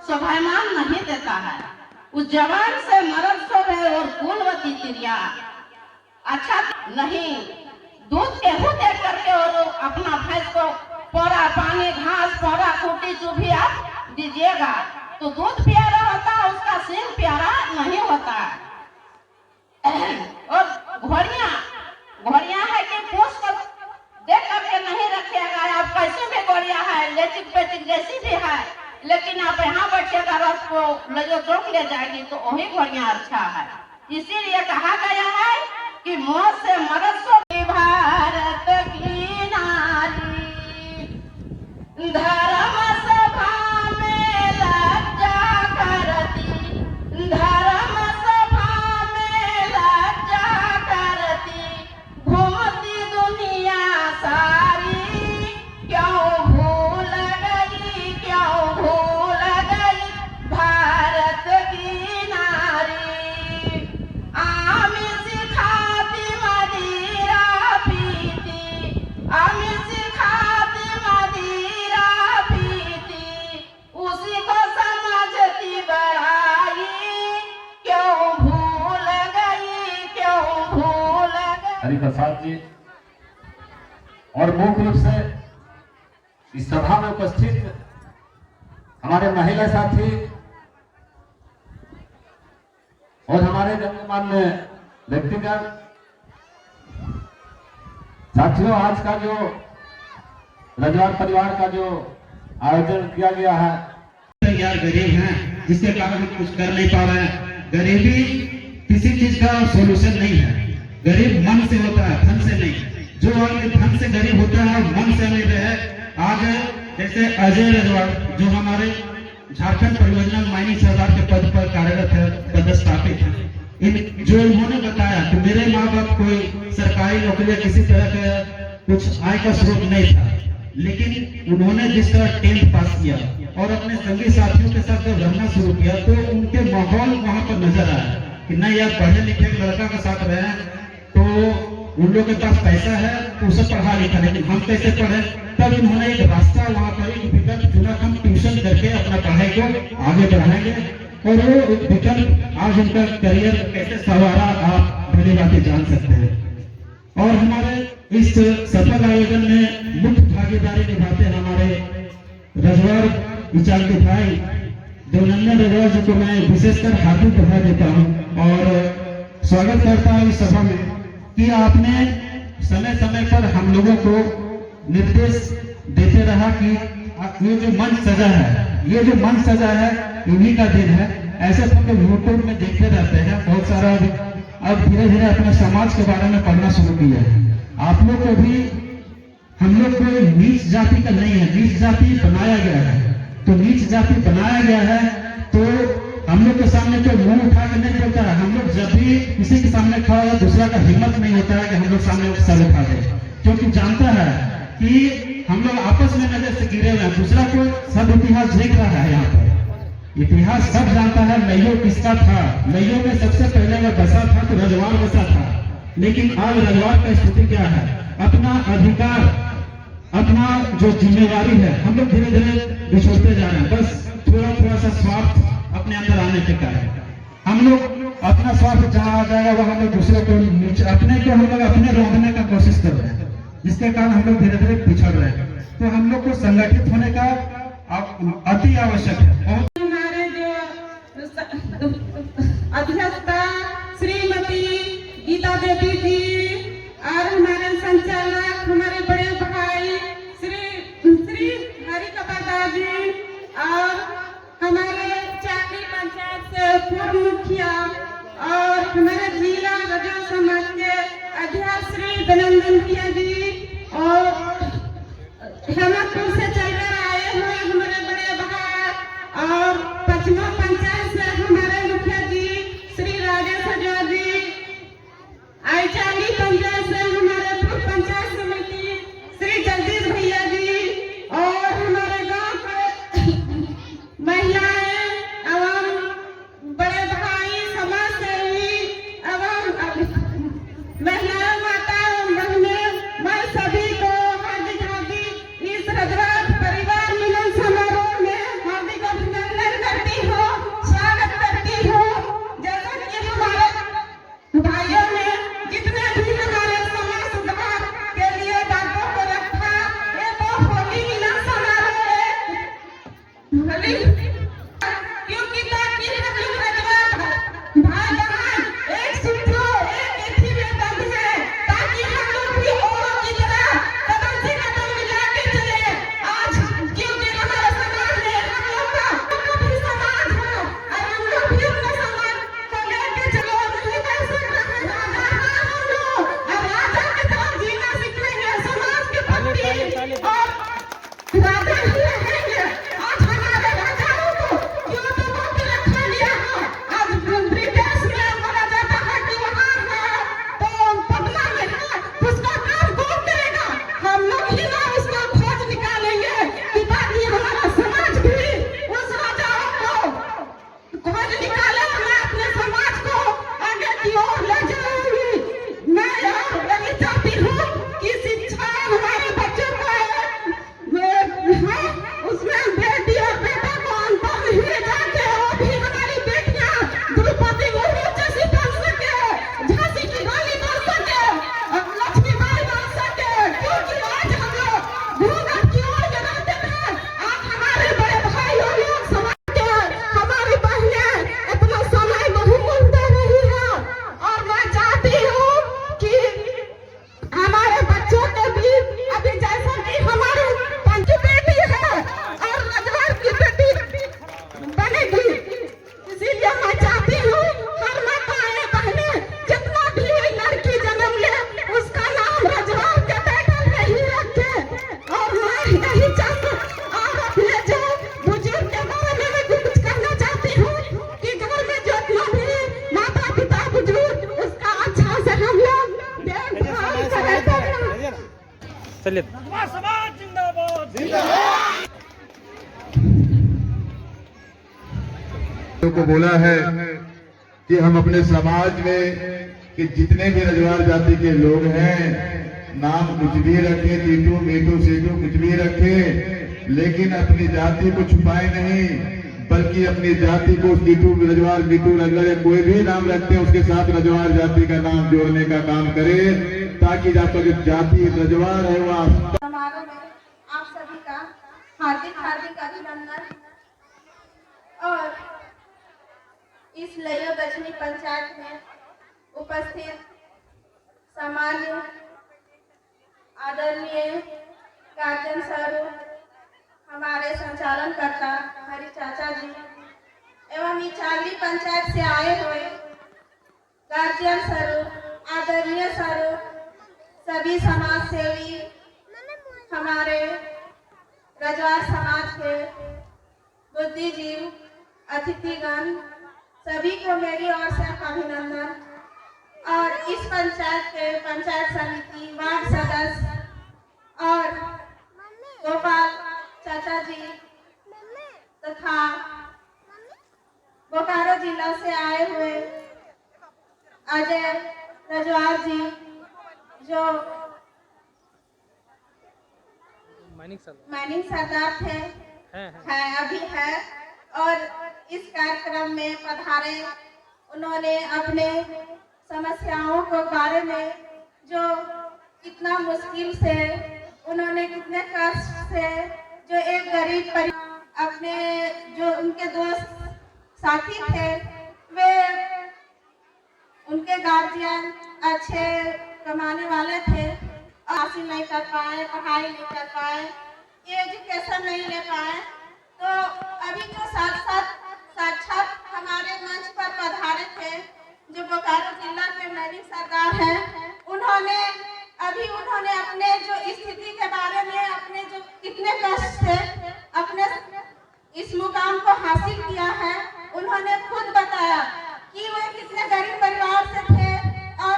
शोभायमान नहीं देता है। उस जवान से मरद शोभे और कुलवती तिरिया अच्छा नहीं। दूध गेहूं दे करके और अपना भैंस को पौरा पानी घास पौरा खूटी चूभी आप दीजिएगा तो दूध प्यारा होता है, उसका सींग प्यारा नहीं होता। और घोड़ियां है कि पूछ को देख करके नहीं रखिएगा, आप कैसे भी घोड़िया है लेचिक पेचिक जैसी भी है, लेकिन आप यहाँ बैठिएगा रस को ले चौक ले जाएगी तो वही घोड़िया अच्छा है। इसीलिए कहा गया है कि मौत से मरद सो भारत की नारी धर्म सभा में लज्जा करती, धर्म सभा में लज्जा करती, घूमती दुनिया सारी क्यों भूल गई भारत की नारी। आमिष खाती मदिरा पीती, आमिष खाती मदिरा पीती, उसी को समझती बड़ाई क्यों भूल गई। हरिप्रसाद जी और मुख्य रूप से इस सभा में उपस्थित हमारे महिला साथी और हमारे गणमान्य व्यक्तिगत साथियों, आज का जो रजवाड़ परिवार का जो आयोजन किया गया है, यार गरीब हैं जिसके कारण हम कुछ कर नहीं पा रहे हैं। गरीबी किसी चीज का सॉल्यूशन नहीं है, गरीब मन से होता है, धन से नहीं। जो आदमी धन से गरीब होता है मन से अमीर है। आज जैसे अजय रजवाड़ जो हमारे झारखंड परियोजना माइनिंग सरदार के पद पर कार्यरत है, पदस्थापित है, जो इन्होंने बताया कि मेरे माँ बाप कोई सरकारी नौकरी या किसी तरह का कुछ आय का स्रोत नहीं था, लेकिन उन्होंने जिस तरह 10th पास किया और अपने संगी साथियों के साथ जब रहना शुरू किया तो उनके माहौल वहां पर नजर आया कि नहीं यार पढ़े लिखे लड़का के साथ रहे तो उन लोगों के पास पैसा है तो उसे पढ़ा लिखा, लेकिन हम कैसे पढ़े। तब इन्होंने एक रास्ता वहां पर एक विकल्प चुना, हम ट्यूशन करके अपना पढ़ाई को आगे बढ़ाएंगे और वो विकल्प आज उनका करियर कैसे सवारा आप भली बातें जान सकते हैं। और हमारे इस सफल आयोजन में मुख्य भागीदारी निभाते हैं हमारे रजवाड़ विचार के भाई देवनंदन रजवाड़ जी को मैं विशेषकर हार्दिक बधाई देता हूँ और स्वागत करता हूँ इस सभा में कि आपने समय समय पर हम लोगों को निर्देश देते रहा कि ये जो मंच सजा है, ये जो मंच सजा है इन्हीं का दिन है। ऐसे हम लोग यूट्यूब में देखते रहते हैं बहुत सारा, अब धीरे धीरे अपने समाज के बारे में पढ़ना शुरू किया है। आप लोग को भी, हम लोग को नीच जाति का नहीं है, नीच जाति बनाया गया है। तो नीच जाति बनाया गया है तो हम लोग के सामने कोई मुंह उठा के नहीं बोलता है। हम लोग जब भी किसी के सामने खड़ा है दूसरा का हिम्मत नहीं होता है कि हम लोग सामने सर उठा दे, क्योंकि जानता है कि हम लोग आपस में नजर से गिरे हुए हैं। दूसरा को सब इतिहास देख रहा है, यहाँ पर इतिहास सब जानता है। लइयो किसका था, लइयो में सबसे पहले अगर बसा था तो रजवाड़ बसा था, लेकिन आज रजवाड़ का स्थिति क्या है, अपना अधिकार, अपना जो जिम्मेवारी है हम लोग धीरे धीरे बिछोड़ते जा रहे हैं। बस थोड़ा थोड़ा सा स्वार्थ अपने अंदर आने के कारण हम लोग अपना स्वार्थ जहाँ आ जाएगा वह हम लोग दूसरे को नीचे, अपने को हम लोग अपने रोकने का कोशिश कर रहे हैं, जिसके कारण हम लोग धीरे धीरे पिछड़ रहे हैं। तो हम लोग को संगठित होने का अब अति आवश्यक है। हमारे जो अध्यक्षता श्रीमती गीता देवी जी और हमारे संचालक हमारे बड़े भाई श्री हरि कपादा जी और हमारे चाकरी पंचायत से पूर्व मुखिया और हमारे जिला रजो समाज के अध्यक्ष श्री दनंदन भैया जी और हेमतपुर से चलकर आए हुए हमारे बड़े भाई और पचमा पंचायत से हमारे मुखिया जी श्री राजेश हजवा जी, आईचाली पंचायत से हमारे पूर्व पंचायत समिति श्री जगदीश भैया जी और हमारे गांव के महिलाएं एवं बड़े भाई समाज सेवी एवं महिलाएं माता एवं बहनें, मैं सभी को हार्दिक हार्दिक इस रजवाड़ परिवार मिलन समारोह में हार्दिक अभिनंदन करती हूँ, स्वागत करती हूँ। जैसा कि हमारे भाइयों ने जितने भी हमारे समाज सुधार के लिए बातों को रखा, ये तो होली मिलन समारोह है, क्योंकि ताकि हम लोग रजवाड़ भाई बहन एक सूत्र एक ही में बंद है, ताकि हम लोग भी औरों की तरह कदम से कदम मिला के चले। आज क्योंकि हमारे समाज में हम लोग का भी समाज है और हम लोग भी अपने समाज को लेके चलो, नहीं कैसे राजा हम लोग और राजा की तरह जीना सीखेंगे, समाज के प्रति और राजा ही रहेंगे। आज हमारे राजाओं को क्यों दबा के रखा गया है? आज ब्रिटिश में बोला जाता है कि वहाँ है तो पटना में है, उसका काम कौन करेगा? हम लोग ही ना उसका खोज निकालेंगे कि ताकि हमारा समाज भी उस राजाओं को खोज निकाले, मैं अपने समाज को आगे की ओर ले जाऊंगी। मैं यही चाहती हूँ कि शिक्षा हमारे बच्चों को उसमें बेटी और बेटा को अंतर नहीं जाके और भी हमारी बेटियां द्रौपदी मुर्मू जैसी बन सके, झांसी की रानी बन सके, लक्ष्मीबाई बन सके, क्योंकि आज हम लोग गुरुनाथ की ओर जगाते थे। आज हमारे बड़े भाइयों लोग समाज के हमारी बहनें इतना समय बहुमूल्य दे रही है और मैं चाहती हूँ कि हमारे बच्चों के भी अभी जैसा कि हमारे पंच बेटी है और रजवाड़ की बेटी बनेगी, इसीलिए मैं चाहती हूँ हर माताएं बहनें जितना भी लड़की जन्म ले उसका नाम रजवाड़ के टाइटल में ही रखे। और मैं यही चाहती और अपने जो बुजुर्ग के बारे में मैं कुछ कहना चाहती हूँ कि घर में जितना भी माता पिता बुजुर्ग उसका अच्छा से हम लोग देखभाल करें। को बोला है कि हम अपने समाज में कि जितने भी रजवाड़ जाति के लोग हैं नाम कुछ भी रखे, टीटू मीटू सीटू कुछ भी रखे, लेकिन अपनी जाति को छुपाए नहीं, बल्कि अपनी जाति को टीटू रजवाड़ मीटू रंगड़ या कोई भी नाम रखते हैं उसके साथ रजवाड़ जाति का नाम जोड़ने का काम करे, ताकि आपका जो जाति रजवाड़ है वह समारोह में आप सभी का हार्दिक हार्दिक अभिनंदन। और इस लयो दक्षिणी पंचायत में उपस्थित सामान्य आदरणीय गार्जियन स्वरूप हमारे संचालनकर्ता हरि चाचा जी एवं इचाली पंचायत से आए हुए गार्जियन स्वरूप आदरणीय स्वरूप सभी समाज सेवी, हमारे रजवाड़ समाज के बुद्धिजीव, अतिथिगण, सभी को मेरी ओर से अभिनंदन। और इस पंचायत के पंचायत समिति वार्ड सदस्य और गोपाल चाचा जी तथा बोकारो जिला से आए हुए अजय रजवाड़ जी जो माइनिंग सरदार थे है अभी है और इस कार्यक्रम में पधारे, उन्होंने अपने समस्याओं के बारे में जो कितना मुश्किल से उन्होंने कितने कष्ट से जो एक गरीब परिवार अपने जो उनके दोस्त साथी थे वे उनके गार्जियन अच्छे कमाने वाले थे, हासिल नहीं कर पाए, पढ़ाई नहीं कर पाए, एजुकेशन नहीं ले पाए। तो अभी जो साक्षात हमारे मंच पर पधारे थे जो बोकारो जिला के मैनिंग सरदार हैं, उन्होंने अपने जो स्थिति के बारे में, अपने जो कितने कष्ट से अपने इस मुकाम को हासिल किया है, उन्होंने खुद बताया कि वे कितने गरीब परिवार से थे और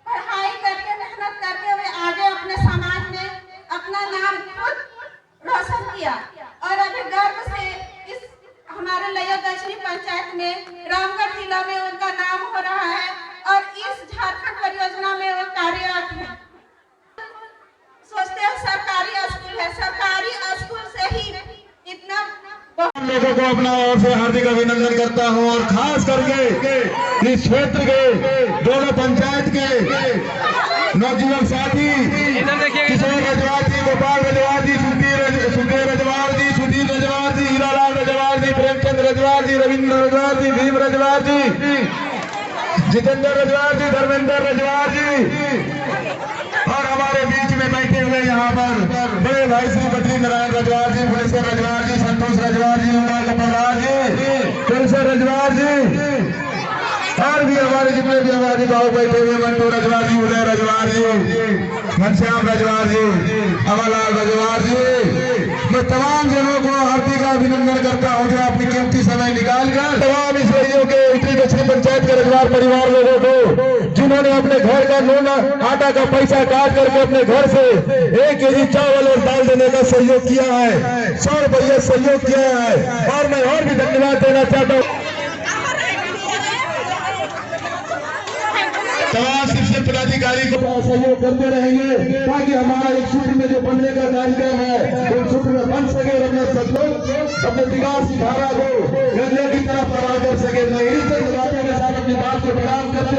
पढ़ाई करके मेहनत करके वे आगे अपने समाज में अपना नाम खुद रोशन किया। और अभी गर्व से इस हमारे लैया दक्षिणी पंचायत में रामगढ़ जिला में उनका नाम हो रहा है और इस झारखंड परियोजना में वो कार्यरत है। सोचते हैं सरकारी स्कूल है, सरकारी स्कूल से ही इतना लोगों को अपना ओर से हार्दिक अभिनंदन करता हूं और खास करके इस क्षेत्र के दोनों पंचायत के नौजवान साथी किशोर रजवार जी, गोपाल रजवार जी, सुधीर रजवार जी, सुधीर रजवार जी, हीरालाल रजवार जी, प्रेमचंद रजवार जी, रविंद्र रजवार जी, भीम रजवार जी, जितेंद्र रजवार जी, धर्मेंद्र रजवार जी और हमारे बीच में बैठे हुए यहाँ पर बड़े भाई श्री बद्री नारायण रजवार जी, फुलेश्वर रजवार जी, संतोष रजवार जी, उमर कपड़ार जी, फुलेश्वर रजवार जी और भी हमारे जितने भी हमारे भाव बैठे हुए मंटू रजवार जी, उदय रजवार जी, घनश्याम रजवार जी, अमरलाल रजवार जी, मैं तमाम जनों को हार्दिक अभिनंदन करता हूँ जो अपनी कीमती समय निकाल कर तमाम इस एरिया के उत्तरी दक्षिणी पंचायत के रजवार परिवार लोगों को जिन्होंने अपने घर का नून आटा का पैसा काट करके अपने घर से 1 केजी चावल और दाल देने का सहयोग किया है, 100 रुपये सहयोग किया है और मैं और भी धन्यवाद देना चाहता हूँ। तमाम शिक्षण पदाधिकारी को सहयोग करते रहेंगे ताकि हमारा एक सूत्र में जो बनने का कार्यक्रम है उन सूत्र में बन सके और अपने सब लोग अपने विकास की धारा को गंगे की तरफ प्रवाह कर सके। मैं इस बातों के साथ अपनी बात को प्रणाम करते